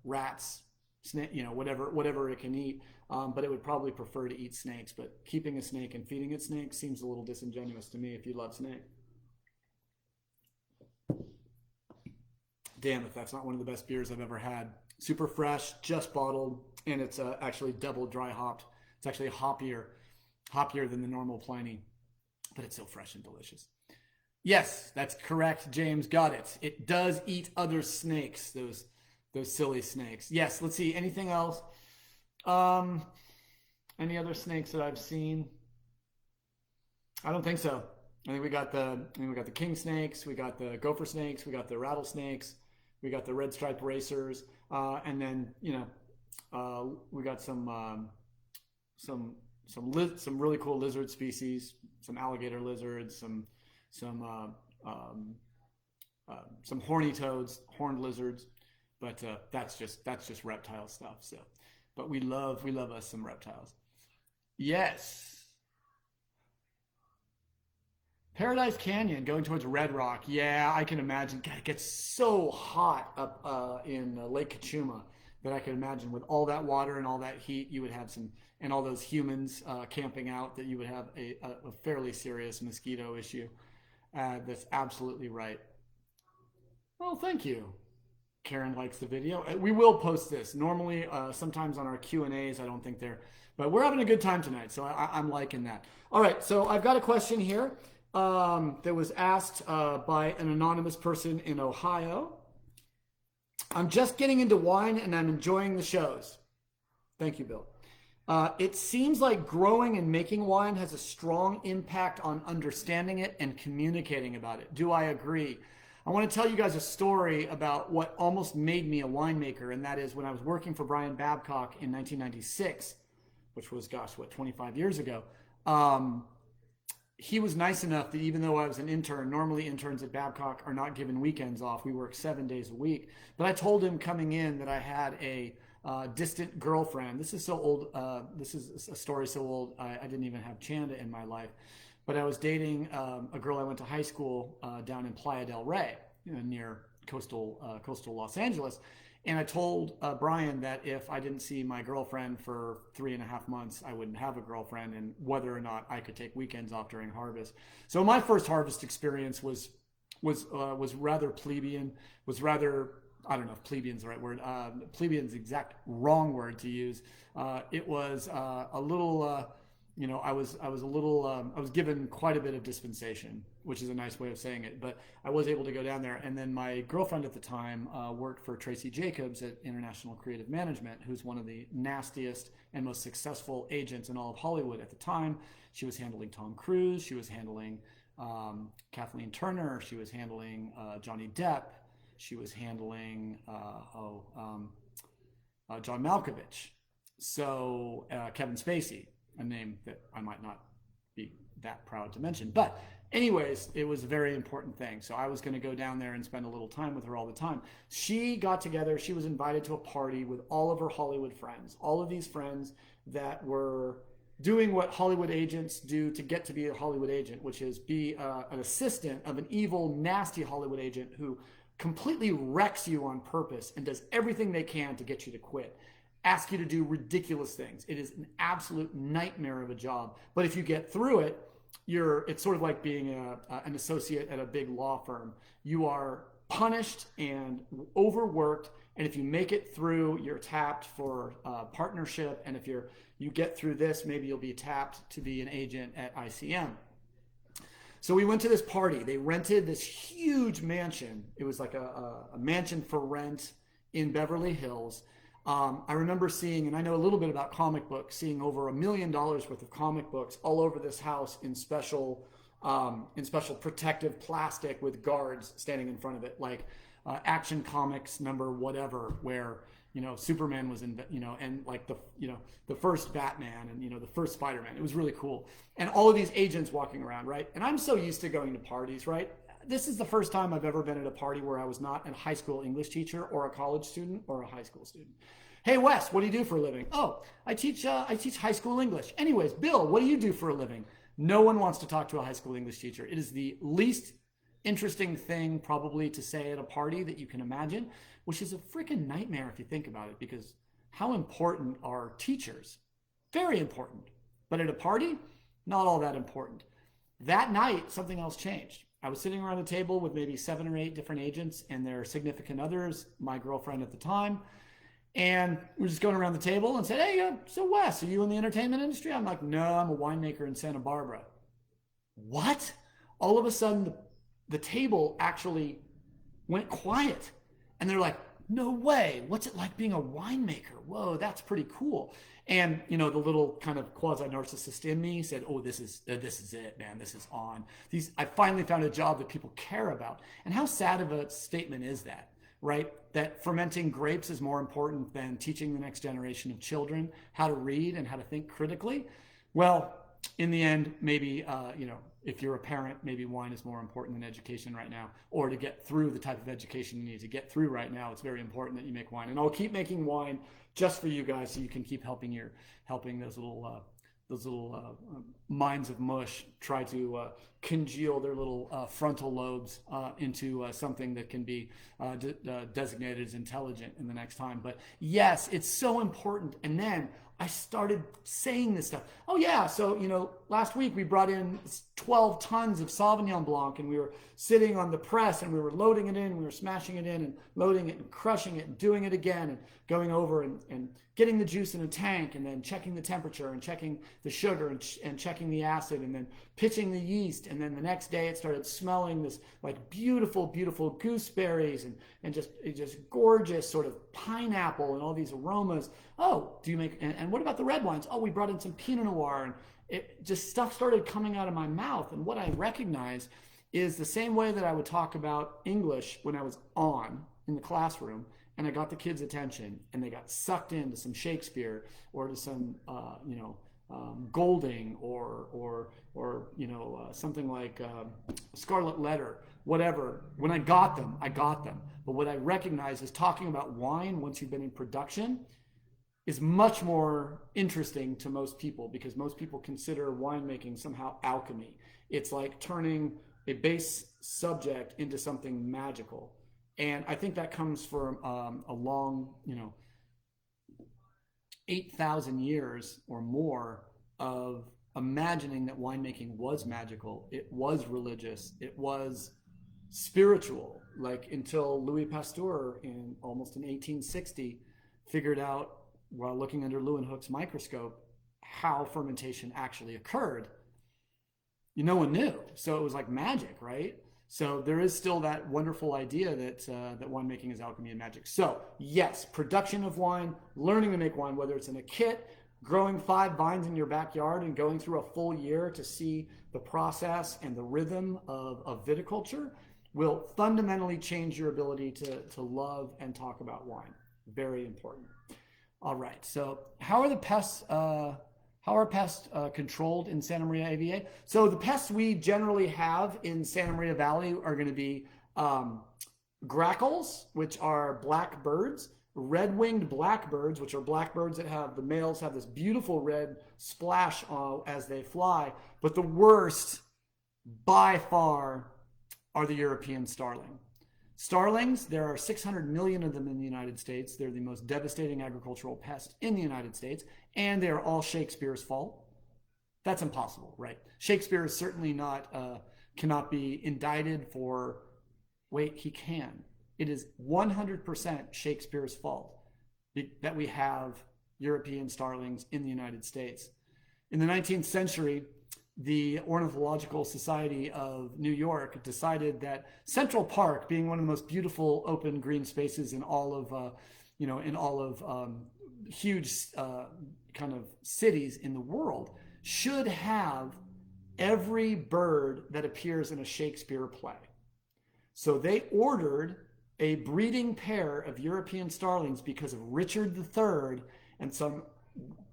rats, snake, whatever it can eat. But it would probably prefer to eat snakes. But keeping a snake and feeding it snakes seems a little disingenuous to me if you love snake. Damn, if that's not one of the best beers I've ever had. Super fresh, just bottled, and it's actually double dry hopped. It's actually hoppier than the normal Pliny. But it's so fresh and delicious. Yes, that's correct, James. Got it. It does eat other snakes, those silly snakes. Yes, let's see. Anything else? Any other snakes that I've seen? I don't think so. I think we got the king snakes, we got the gopher snakes, we got the rattlesnakes, we got the red striped racers, and then we got some really cool lizard species, some alligator lizards, some horny toads, horned lizards, but that's just reptile stuff. So, but we love us some reptiles. Yes. Paradise Canyon going towards Red Rock. Yeah, I can imagine. God, it gets so hot up in Lake Kachuma that I can imagine with all that water and all that heat, you would have and all those humans camping out, that you would have a fairly serious mosquito issue. That's absolutely right. Well, thank you. Karen likes the video. We will post this. Normally, sometimes on our Q&As, I don't think but we're having a good time tonight, so I'm liking that. All right, so I've got a question here that was asked by an anonymous person in Ohio. I'm just getting into wine and I'm enjoying the shows. Thank you, Bill. It seems like growing and making wine has a strong impact on understanding it and communicating about it. Do I agree? I want to tell you guys a story about what almost made me a winemaker, and that is when I was working for Brian Babcock in 1996, which was, 25 years ago. He was nice enough that even though I was an intern, normally interns at Babcock are not given weekends off. We work 7 days a week. But I told him coming in that I had a distant girlfriend. This is so old. This is a story so old. I didn't even have Chanda in my life. But I was dating a girl I went to high school down in Playa del Rey, near coastal Los Angeles. And I told Brian that if I didn't see my girlfriend for 3.5 months, I wouldn't have a girlfriend, and whether or not I could take weekends off during harvest. So my first harvest experience was rather plebeian, I don't know if plebeian's the right word. Plebeian's the exact wrong word to use. It was a little, I was given quite a bit of dispensation which is a nice way of saying it. But I was able to go down there. And then my girlfriend at the time worked for Tracy Jacobs at International Creative Management, who's one of the nastiest and most successful agents in all of Hollywood at the time. She was handling Tom Cruise. She was handling Kathleen Turner. She was handling Johnny Depp. She was handling John Malkovich. So Kevin Spacey, a name that I might not be that proud to mention. But anyways, it was a very important thing. So I was going to go down there and spend a little time with her all the time. She got together. She was invited to a party with all of her Hollywood friends, all of these friends that were doing what Hollywood agents do to get to be a Hollywood agent, which is be an assistant of an evil, nasty Hollywood agent who completely wrecks you on purpose and does everything they can to get you to quit. Ask you to do ridiculous things. It is an absolute nightmare of a job. But if you get through it, it's sort of like being an associate at a big law firm. You are punished and overworked, and if you make it through, you're tapped for partnership. And if you get through this, maybe you'll be tapped to be an agent at ICM. So we went to this party. They rented this huge mansion. It was like a mansion for rent in Beverly Hills. I remember seeing, and I know a little bit about comic books, seeing over $1 million worth of comic books all over this house in special protective plastic with guards standing in front of it, like Action Comics number whatever, where Superman was in, and like the first Batman and the first Spider-Man. It was really cool, and all of these agents walking around, right? And I'm so used to going to parties, right? This is the first time I've ever been at a party where I was not a high school English teacher or a college student or a high school student. Hey, Wes, what do you do for a living? Oh, I teach high school English. Anyways, Bill, what do you do for a living? No one wants to talk to a high school English teacher. It is the least interesting thing probably to say at a party that you can imagine, which is a freaking nightmare if you think about it, because how important are teachers? Very important. But at a party, not all that important. That night, something else changed. I was sitting around the table with maybe 7 or 8 different agents and their significant others, my girlfriend at the time. And we're just going around the table and said, hey, so Wes, are you in the entertainment industry? I'm like, no, I'm a winemaker in Santa Barbara. What? All of a sudden, the table actually went quiet. And they're like, no way. What's it like being a winemaker? Whoa, that's pretty cool. And, the little kind of quasi-narcissist in me said, oh, this is it, man. This is on. I finally found a job that people care about. And how sad of a statement is that, right? That fermenting grapes is more important than teaching the next generation of children how to read and how to think critically. Well, in the end, maybe, if you're a parent, maybe wine is more important than education right now, or to get through the type of education you need to get through right now. It's very important that you make wine, and I'll keep making wine just for you guys, so you can keep helping those little minds of mush try to congeal their little frontal lobes into something that can be designated as intelligent in the next time. But yes, it's so important. And then I started saying this stuff. Oh yeah, so last week we brought in 12 tons of Sauvignon Blanc, and we were sitting on the press, and we were loading it in, and we were smashing it in, and loading it, and crushing it, and doing it again, and going over and getting the juice in a tank, and then checking the temperature, and checking the sugar, and checking the acid, and then pitching the yeast, and then the next day it started smelling this like beautiful, beautiful gooseberries, and just gorgeous sort of pineapple and all these aromas. Oh, do you make, and what about the red wines? Oh, we brought in some Pinot Noir, and it just stuff started coming out of my mouth. And what I recognized is the same way that I would talk about English when I was in the classroom, and I got the kids' attention, and they got sucked into some Shakespeare or to some, Golding or something like Scarlet Letter, whatever. When I got them. But what I recognize is talking about wine once you've been in production is much more interesting to most people, because most people consider winemaking somehow alchemy. It's like turning a base subject into something magical. And I think that comes from a long, 8,000 years or more of imagining that winemaking was magical. It was religious. It was spiritual, like until Louis Pasteur in 1860 figured out, while looking under Leeuwenhoek's microscope, how fermentation actually occurred. no one knew. So it was like magic, right? So there is still that wonderful idea that that winemaking is alchemy and magic. So yes, production of wine, learning to make wine, whether it's in a kit, growing 5 vines in your backyard and going through a full year to see the process and the rhythm of viticulture will fundamentally change your ability to love and talk about wine. Very important. All right. So how are the pests? How are pests controlled in Santa Maria AVA? So the pests we generally have in Santa Maria Valley are going to be grackles, which are black birds, red-winged blackbirds, which are blackbirds that have, the males have this beautiful red splash as they fly. But the worst, by far, are the European starling. Starlings, there are 600 million of them in the United States. They're the most devastating agricultural pest in the United States, and they're all Shakespeare's fault. That's impossible, right? Shakespeare is certainly not, cannot be indicted for, wait, he can. It is 100% Shakespeare's fault that we have European starlings in the United States. In the 19th century, the Ornithological Society of New York decided that Central Park, being one of the most beautiful open green spaces in all of, huge kind of cities in the world, should have every bird that appears in a Shakespeare play. So they ordered a breeding pair of European starlings because of Richard III and some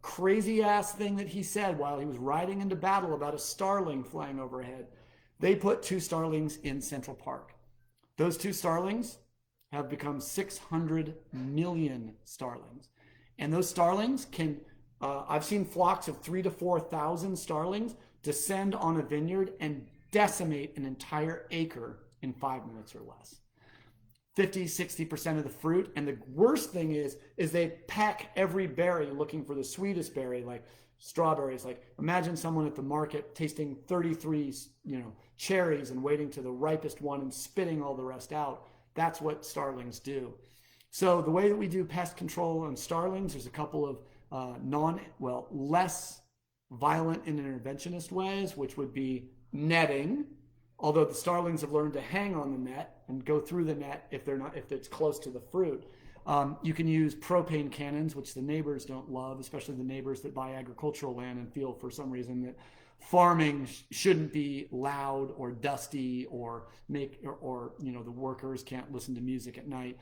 crazy ass thing that he said while he was riding into battle about a starling flying overhead. They put 2 starlings in Central Park. Those 2 starlings have become 600 million starlings. And those starlings can, I've seen flocks of 3,000 to 4,000 starlings descend on a vineyard and decimate an entire acre in 5 minutes or less. 50-60% of the fruit. And the worst thing is they peck every berry looking for the sweetest berry, like strawberries. Like imagine someone at the market tasting 33 cherries and waiting to the ripest one and spitting all the rest out. That's what starlings do. So the way that we do pest control on starlings, there's a couple of less violent and interventionist ways, which would be netting. Although the starlings have learned to hang on the net and go through the net if it's close to the fruit. You can use propane cannons, which the neighbors don't love, especially the neighbors that buy agricultural land and feel for some reason that farming shouldn't be loud or dusty or the workers can't listen to music at night.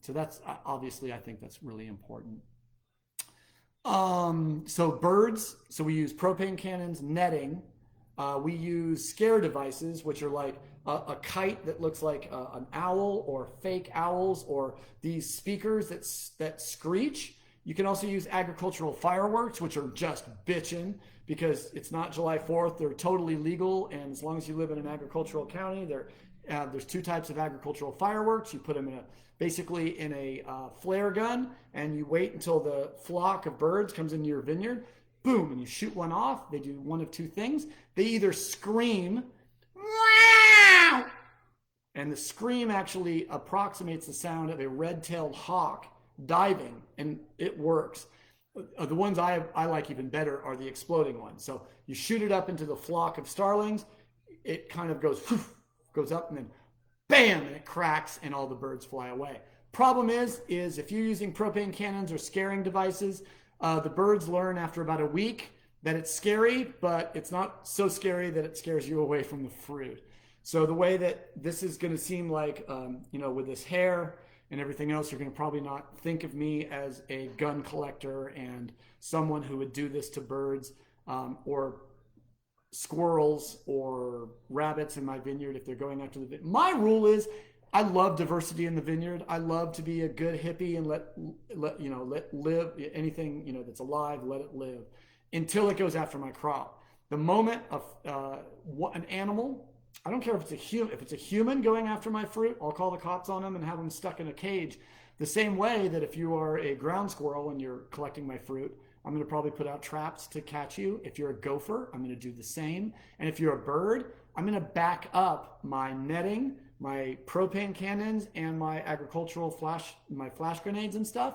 So that's obviously, I think that's really important. So birds, so we use propane cannons, netting. We use scare devices, which are like a kite that looks like an owl, or fake owls, or these speakers that screech. You can also use agricultural fireworks, which are just bitchin' because it's not July 4th. They're totally legal, and as long as you live in an agricultural county, there's 2 types of agricultural fireworks. You put them basically in a flare gun, and you wait until the flock of birds comes into your vineyard. Boom, and you shoot one off. They do one of 2 things. They either scream, wow, and the scream actually approximates the sound of a red-tailed hawk diving, and it works. The ones I like even better are the exploding ones. So you shoot it up into the flock of starlings, it kind of goes up, and then bam, and it cracks, and all the birds fly away. Problem is if you're using propane cannons or scaring devices, the birds learn after about a week that it's scary, but it's not so scary that it scares you away from the fruit. So the way that this is going to seem like, with this hair and everything else, you're going to probably not think of me as a gun collector and someone who would do this to birds or squirrels or rabbits in my vineyard if they're going after the vineyard. My rule is I love diversity in the vineyard. I love to be a good hippie and let live anything that's alive, let it live until it goes after my crop. The moment of an animal, I don't care if it's a human going after my fruit, I'll call the cops on them and have them stuck in a cage. The same way that if you are a ground squirrel and you're collecting my fruit, I'm going to probably put out traps to catch you. If you're a gopher, I'm going to do the same. And if you're a bird, I'm going to back up my netting, my propane cannons, and my agricultural flash grenades and stuff.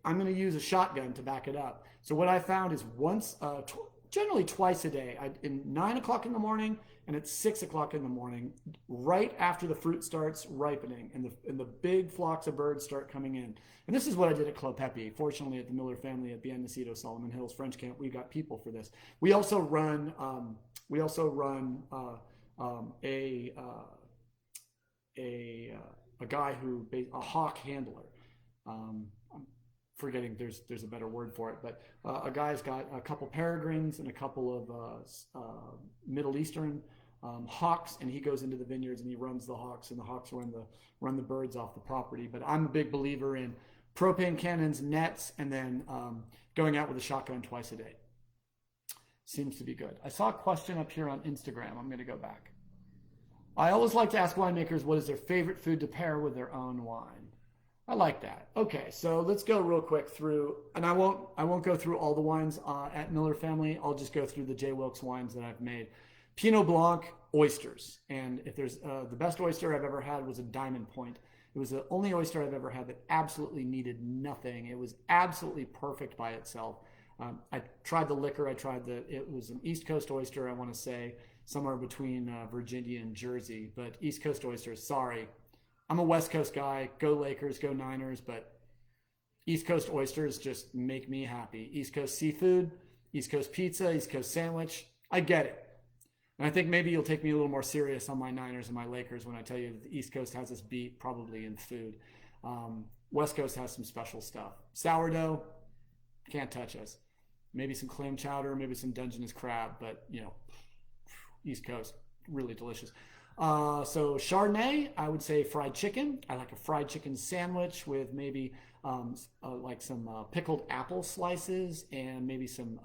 I'm going to use a shotgun to back it up. So what I found is once generally twice a day. In 9 o'clock in the morning and at 6 o'clock in the morning, right after the fruit starts ripening and the big flocks of birds start coming in. And this is what I did at Club Pepe. Fortunately, at the Miller family at Bien Nacido, Solomon Hills French Camp, we got people for this. We also run a guy who a hawk handler. I'm forgetting there's a better word for it, but a guy's got a couple peregrines and a couple of Middle Eastern hawks, and he goes into the vineyards and he runs the hawks, and the hawks run the birds off the property. But I'm a big believer in propane cannons, nets, and then going out with a shotgun twice a day. Seems to be good. I saw a question up here on Instagram. I'm going to go back. I always like to ask winemakers what is their favorite food to pair with their own wine. I like that. Okay, so let's go real quick through, and I won't go through all the wines at Miller Family. I'll just go through the J. Wilkes wines that I've made. Pinot Blanc, oysters, and if there's the best oyster I've ever had was a Diamond Point. It was the only oyster I've ever had that absolutely needed nothing. It was absolutely perfect by itself. I tried the liquor. It was an East Coast oyster, I want to say, somewhere between Virginia and Jersey. But East Coast oysters, sorry. I'm a West Coast guy. Go Lakers, go Niners. But East Coast oysters just make me happy. East Coast seafood, East Coast pizza, East Coast sandwich. I get it. And I think maybe you'll take me a little more serious on my Niners and my Lakers when I tell you that the East Coast has us beat probably in food. West Coast has some special stuff. Sourdough, can't touch us. Maybe some clam chowder, maybe some Dungeness crab, but East Coast, really delicious. So Chardonnay, I would say fried chicken. I like a fried chicken sandwich with maybe like some pickled apple slices and maybe some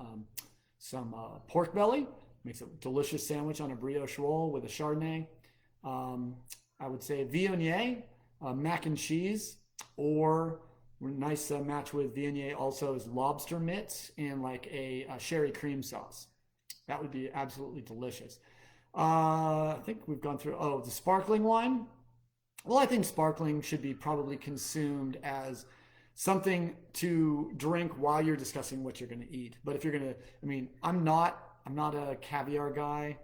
pork belly. Makes a delicious sandwich on a brioche roll with a Chardonnay. I would say Viognier, mac and cheese, or nice match with Viognier also is lobster mitts and like a sherry cream sauce. That would be absolutely delicious. I think we've gone through, the sparkling wine. Well, I think sparkling should be probably consumed as something to drink while you're discussing what you're going to eat. But if you're going to, I'm not a caviar guy.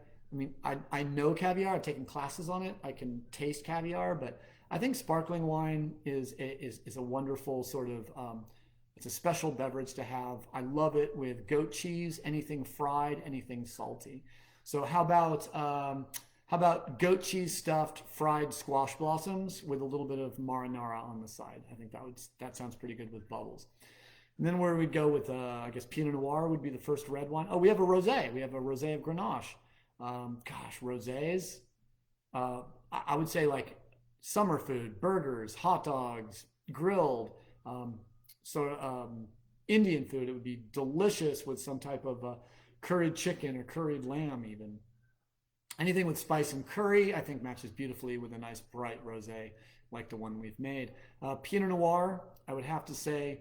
I know caviar. I've taken classes on it. I can taste caviar, but I think sparkling wine is a wonderful sort of, it's a special beverage to have. I love it with goat cheese, anything fried, anything salty. So how about goat cheese stuffed fried squash blossoms with a little bit of marinara on the side? I think that sounds pretty good with bubbles. And then where we'd go with, I guess Pinot Noir would be the first red wine. Oh, we have a rosé. We have a rosé of Grenache. Rosés. I would say like summer food, burgers, hot dogs, grilled, Indian food. It would be delicious with some type of curried chicken or curried lamb even. Anything with spice and curry, I think matches beautifully with a nice bright rosé like the one we've made. Pinot Noir, I would have to say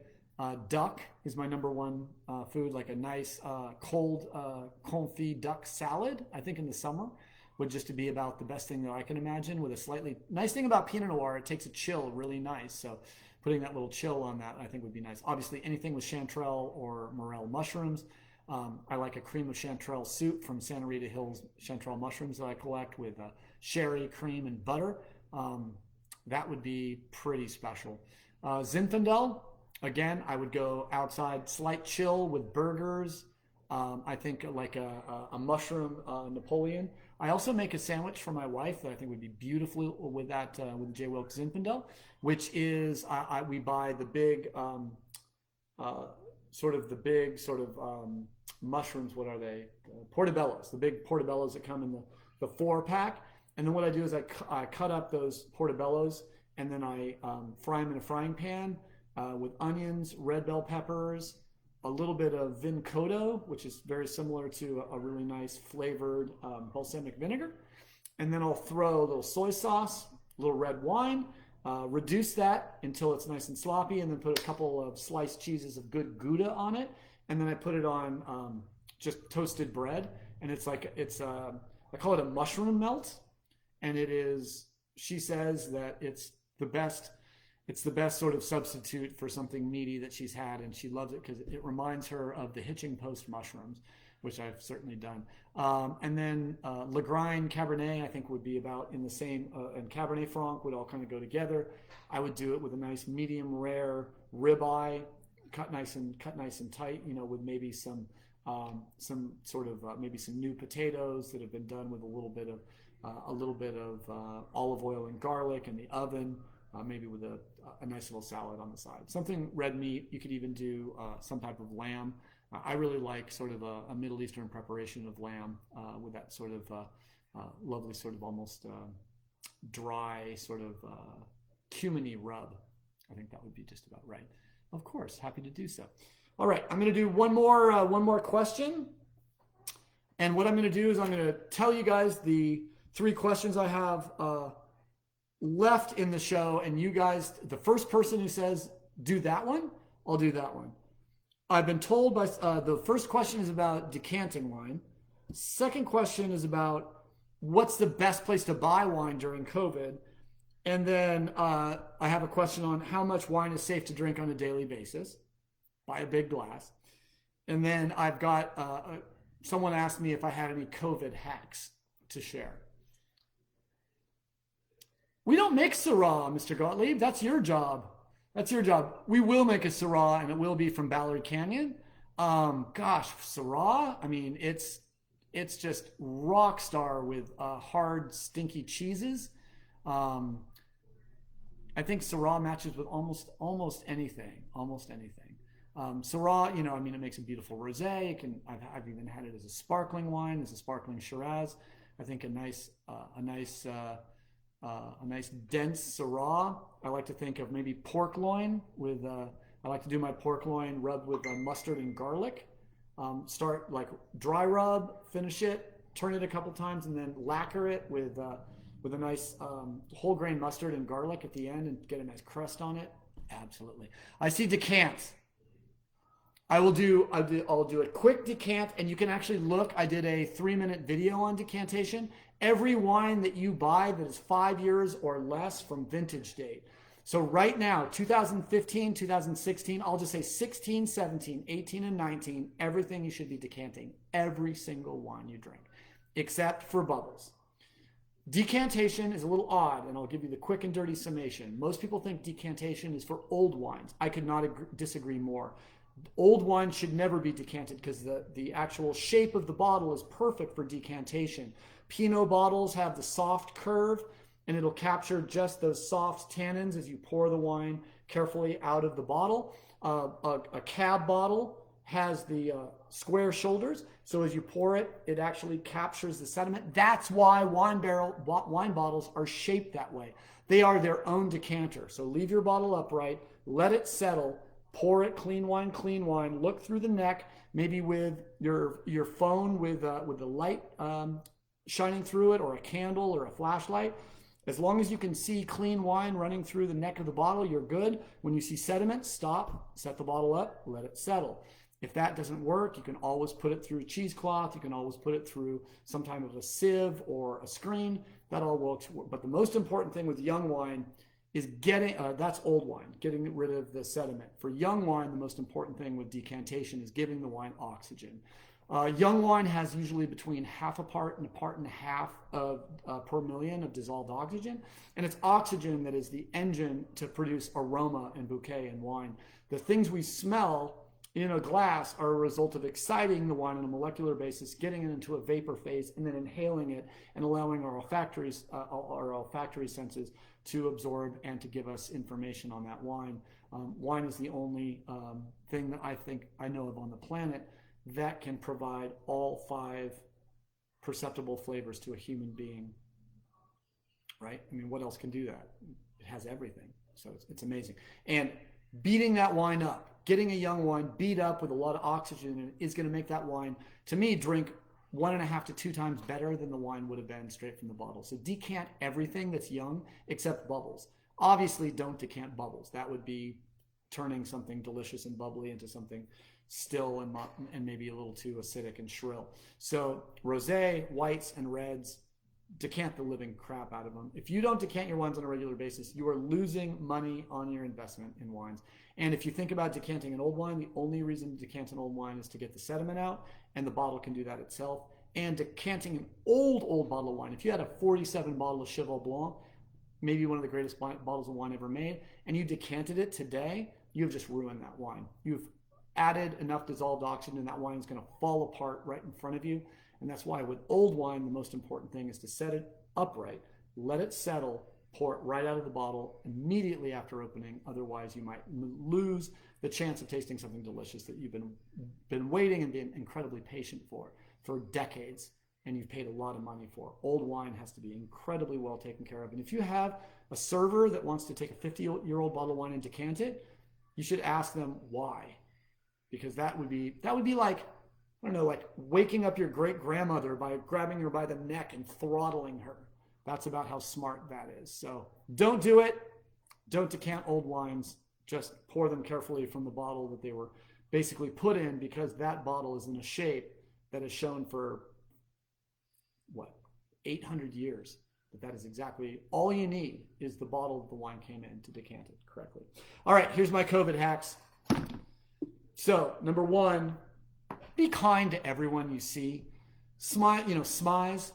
duck is my number one food, like a nice cold confit duck salad, I think in the summer would just to be about the best thing that I can imagine with a slightly nice thing about Pinot Noir, it takes a chill really nice. So putting that little chill on that I think would be nice. Obviously anything with chanterelle or morel mushrooms. I like a cream of chanterelle soup from Santa Rita Hills chanterelle mushrooms that I collect with sherry, cream, and butter. That would be pretty special. Zinfandel, again, I would go outside, slight chill with burgers. I think like a mushroom Napoleon. I also make a sandwich for my wife that I think would be beautiful with that with J. Wilkes Zinfandel, which is we buy the big mushrooms. What are they? Portobellos. The big portobellos that come in the 4-pack. And then what I do is I cut up those portobellos and then I fry them in a frying pan with onions, red bell peppers, a little bit of vin cotto, which is very similar to a really nice flavored balsamic vinegar. And then I'll throw a little soy sauce, a little red wine, reduce that until it's nice and sloppy, and then put a couple of sliced cheeses of good Gouda on it. And then I put it on just toasted bread. And I call it a mushroom melt. And it is, she says that it's the best sort of substitute for something meaty that she's had, and she loves it because it reminds her of the hitching post mushrooms. which I've certainly done. And then Lagrein Cabernet, I think, would be about in the same, and Cabernet Franc would all kind of go together. I would do it with a nice medium rare ribeye, cut nice and tight, with maybe some sort of maybe some new potatoes that have been done with a little bit of olive oil and garlic in the oven, maybe with a nice little salad on the side. Something red meat. You could even do some type of lamb. I really like sort of a Middle Eastern preparation of lamb with that sort of lovely sort of almost dry sort of cuminy rub. I think that would be just about right. Of course, happy to do so. All right, I'm going to do one more question. And what I'm going to do is I'm going to tell you guys the 3 questions I have left in the show. And you guys, the first person who says, do that one, I'll do that one. I've been told by, the first question is about decanting wine. Second question is about what's the best place to buy wine during COVID. And then I have a question on how much wine is safe to drink on a daily basis. Buy a big glass. And then I've got, someone asked me if I had any COVID hacks to share. We don't make Syrah, Mr. Gottlieb. That's your job. That's your job. We will make a Syrah, and it will be from Ballard Canyon. Gosh, Syrah, I mean, it's just rock star with hard, stinky cheeses. I think Syrah matches with almost anything. Syrah, I mean, it makes a beautiful rosé. I've even had it as a sparkling wine, as a sparkling Shiraz. I think a nice dense Syrah. I like to think of maybe pork loin with. I like to do my pork loin rubbed with mustard and garlic. Start like dry rub, finish it, turn it a couple times, and then lacquer it with a nice whole grain mustard and garlic at the end, and get a nice crust on it. Absolutely. I see decants. I'll do a quick decant, and you can actually look. I did a 3-minute video on decantation. Every wine that you buy that is 5 years or less from vintage date. So right now, 2015, 2016, I'll just say 16, 17, 18, and 19, everything you should be decanting. Every single wine you drink, except for bubbles. Decantation is a little odd, and I'll give you the quick and dirty summation. Most people think decantation is for old wines. I could not disagree more. Old wine should never be decanted because the actual shape of the bottle is perfect for decantation. Pinot bottles have the soft curve, and it'll capture just those soft tannins as you pour the wine carefully out of the bottle. A cab bottle has the square shoulders, so as you pour it, it actually captures the sediment. That's why wine bottles are shaped that way. They are their own decanter. So leave your bottle upright, let it settle, pour it clean wine, look through the neck, maybe with your phone with the light shining through it, or a candle or a flashlight. As long as you can see clean wine running through the neck of the bottle, you're good. When you see sediment, stop, set the bottle up, let it settle. If that doesn't work, you can always put it through a cheesecloth. You can always put it through some type of a sieve or a screen. That all works. But the most important thing with young wine is that's old wine, getting rid of the sediment. For young wine, the most important thing with decantation is giving the wine oxygen. Young wine has usually between half a part and a part and a half per million of dissolved oxygen. And it's oxygen that is the engine to produce aroma and bouquet in wine. The things we smell in a glass are a result of exciting the wine on a molecular basis, getting it into a vapor phase, and then inhaling it and allowing our olfactory senses to absorb and to give us information on that wine. Wine is the only thing that I think I know of on the planet that can provide all 5 perceptible flavors to a human being, right? I mean, what else can do that? It has everything. So it's amazing. And beating that wine up, getting a young wine beat up with a lot of oxygen in it is going to make that wine, to me, drink 1.5 to 2 times better than the wine would have been straight from the bottle. So decant everything that's young except bubbles. Obviously, don't decant bubbles. That would be turning something delicious and bubbly into something still and maybe a little too acidic and shrill. So rosé, whites, and reds, decant the living crap out of them. If you don't decant your wines on a regular basis, you are losing money on your investment in wines. And if you think about decanting an old wine, the only reason to decant an old wine is to get the sediment out, and the bottle can do that itself. And decanting an old bottle of wine, if you had a 47 bottle of Cheval Blanc, maybe one of the greatest bottles of wine ever made, and you decanted it today, you've just ruined that wine. You've added enough dissolved oxygen, and that wine is going to fall apart right in front of you. And that's why with old wine, the most important thing is to set it upright, let it settle, pour it right out of the bottle immediately after opening. Otherwise, you might lose the chance of tasting something delicious that you've been waiting and being incredibly patient for decades, and you've paid a lot of money for. Old wine has to be incredibly well taken care of. And if you have a server that wants to take a 50-year-old bottle of wine and decant it, you should ask them why. Because that would be like, I don't know, like waking up your great-grandmother by grabbing her by the neck and throttling her. That's about how smart that is. So don't do it. Don't decant old wines. Just pour them carefully from the bottle that they were basically put in, because that bottle is in a shape that is shown for, 800 years. But that is exactly all you need, is the bottle the wine came in to decant it correctly. All right, here's my COVID hacks. So, number one, be kind to everyone you see. Smile, smize,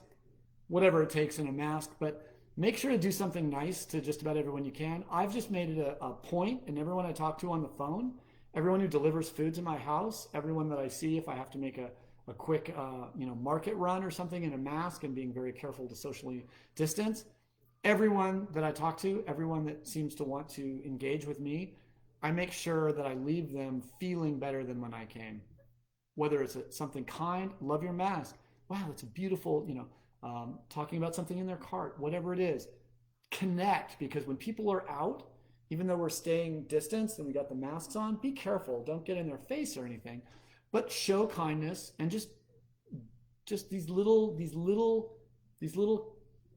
whatever it takes in a mask, but make sure to do something nice to just about everyone you can. I've just made it a point, and everyone I talk to on the phone, everyone who delivers food to my house, everyone that I see if I have to make a quick market run or something in a mask and being very careful to socially distance, everyone that I talk to, everyone that seems to want to engage with me, I make sure that I leave them feeling better than when I came. Whether it's something kind, love your mask, wow, that's a beautiful, talking about something in their cart, whatever it is, connect. Because when people are out, even though we're staying distance and we got the masks on, be careful, don't get in their face or anything, but show kindness. And just these little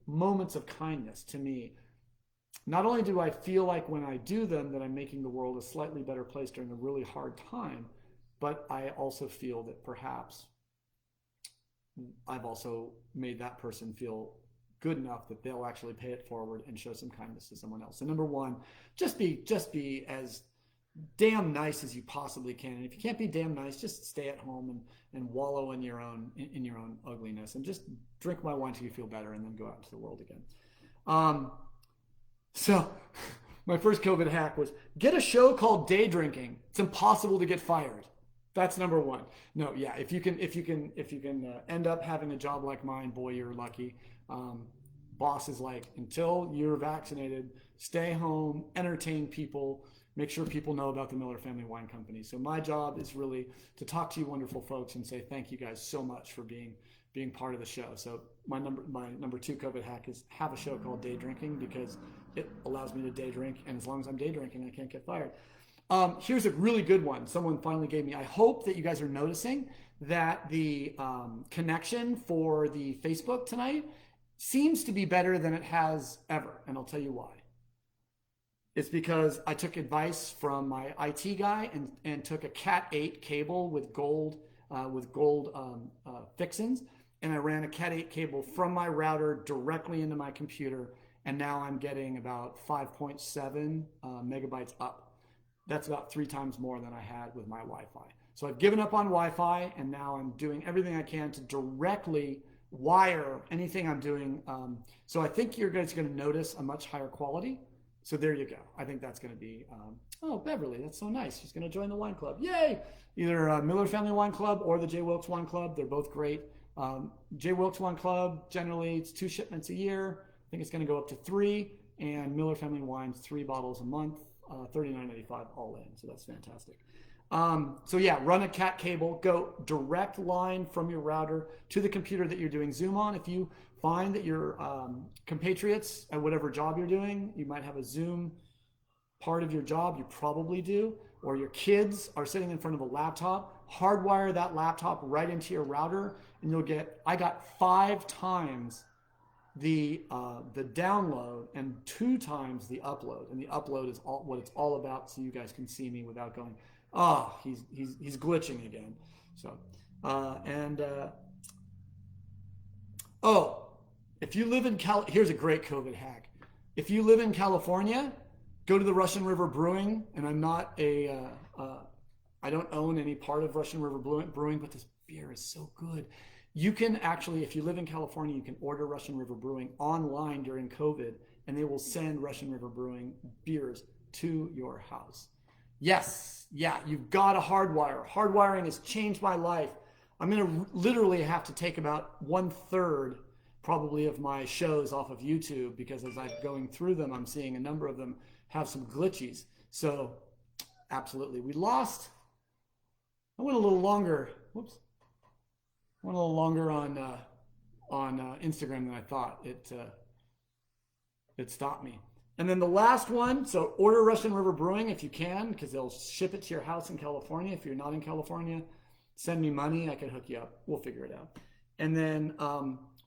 moments of kindness, to me, not only do I feel like when I do them that I'm making the world a slightly better place during a really hard time, but I also feel that perhaps I've also made that person feel good enough that they'll actually pay it forward and show some kindness to someone else. So number one, just be as damn nice as you possibly can. And if you can't be damn nice, just stay at home and wallow in your own ugliness, and just drink my wine till you feel better, and then go out into the world again. So my first COVID hack was get a show called Day Drinking. It's impossible to get fired. That's number one. No, yeah, if you can end up having a job like mine, boy, you're lucky. Boss is like, until you're vaccinated, stay home, entertain people, make sure people know about the Miller Family Wine Company. So my job is really to talk to you wonderful folks and say thank you guys so much for being part of the show. So my number two COVID hack is have a show called Day Drinking, because it allows me to day drink, and as long as I'm day drinking, I can't get fired. Here's a really good one someone finally gave me. I hope that you guys are noticing that the connection for the Facebook tonight seems to be better than it has ever, and I'll tell you why. It's because I took advice from my IT guy and took a Cat 8 cable with gold fixins, and I ran a Cat 8 cable from my router directly into my computer, and now I'm getting about 5.7 megabytes up. That's about 3 times more than I had with my Wi-Fi. So I've given up on Wi-Fi, and now I'm doing everything I can to directly wire anything I'm doing. So I think you're guys going to notice a much higher quality. So there you go. I think that's going to be, Beverly, that's so nice. She's going to join the wine club. Yay! Either Miller Family Wine Club or the J. Wilkes Wine Club. They're both great. J. Wilkes Wine Club, generally it's 2 shipments a year. I think it's going to go up to 3. And Miller Family Wines, 3 bottles a month. $39.95 all in, so that's fantastic. So yeah, run a Cat cable, go direct line from your router to the computer that you're doing Zoom on. If you find that your compatriots at whatever job you're doing, you might have a Zoom part of your job, you probably do, or your kids are sitting in front of a laptop, hardwire that laptop right into your router, and you'll get, I got 5 times the download and 2 times the upload, and the upload is what it's all about, so you guys can see me without going, he's glitching again. So If you live in here's a great COVID hack. If you live in California, go to the Russian River Brewing, and I'm not I don't own any part of Russian River Brewing, but this beer is so good. You can actually, if you live in California, you can order Russian River Brewing online during COVID, and they will send Russian River Brewing beers to your house. Yes, yeah, you've got to hardwire. Hardwiring has changed my life. I'm going to literally have to take about 1/3 probably of my shows off of YouTube, because as I'm going through them, I'm seeing a number of them have some glitches. So absolutely. I went a little longer. Whoops. I went a little longer on Instagram than I thought. It stopped me. And then the last one, so order Russian River Brewing if you can, because they'll ship it to your house in California. If you're not in California, send me money. I can hook you up. We'll figure it out. And then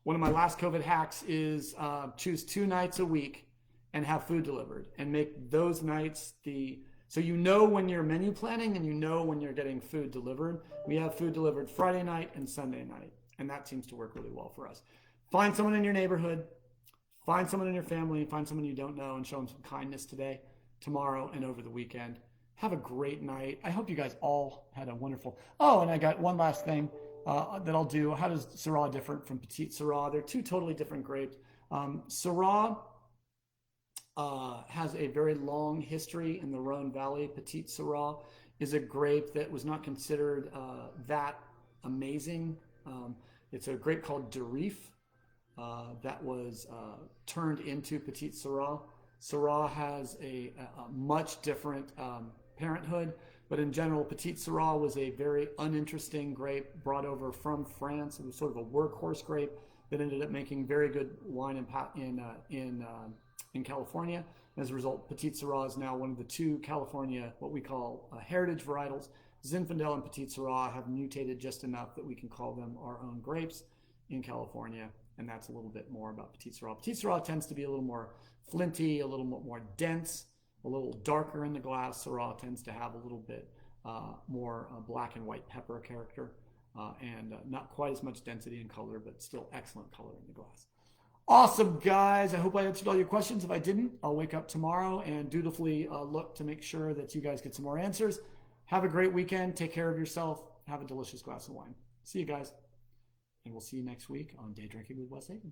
one of my last COVID hacks is choose 2 nights a week and have food delivered, and make those nights so you know when you're menu planning and you know when you're getting food delivered. We have food delivered Friday night and Sunday night, and that seems to work really well for us. Find someone in your neighborhood, find someone in your family, find someone you don't know, and show them some kindness today, tomorrow, and over the weekend. Have a great night. I hope you guys all had a wonderful... Oh, and I got one last thing that I'll do. How does Syrah different from Petite Syrah? They're 2 totally different grapes. Syrah has a very long history in the Rhone Valley. Petite Syrah is a grape that was not considered that amazing. It's a grape called Derif that was turned into Petite Syrah. Syrah has a much different parenthood, but in general, Petite Syrah was a very uninteresting grape brought over from France. It was sort of a workhorse grape that ended up making very good wine in California. As a result, Petite Syrah is now one of the 2 California, what we call heritage varietals. Zinfandel and Petite Syrah have mutated just enough that we can call them our own grapes in California, and that's a little bit more about Petite Syrah. Petite Syrah tends to be a little more flinty, a little more dense, a little darker in the glass. Syrah tends to have a little bit more black and white pepper character, and not quite as much density in color, but still excellent color in the glass. Awesome, guys. I hope I answered all your questions. If I didn't, I'll wake up tomorrow and dutifully look to make sure that you guys get some more answers. Have a great weekend. Take care of yourself. Have a delicious glass of wine. See you guys. And we'll see you next week on Day Drinking with Wes Hagen.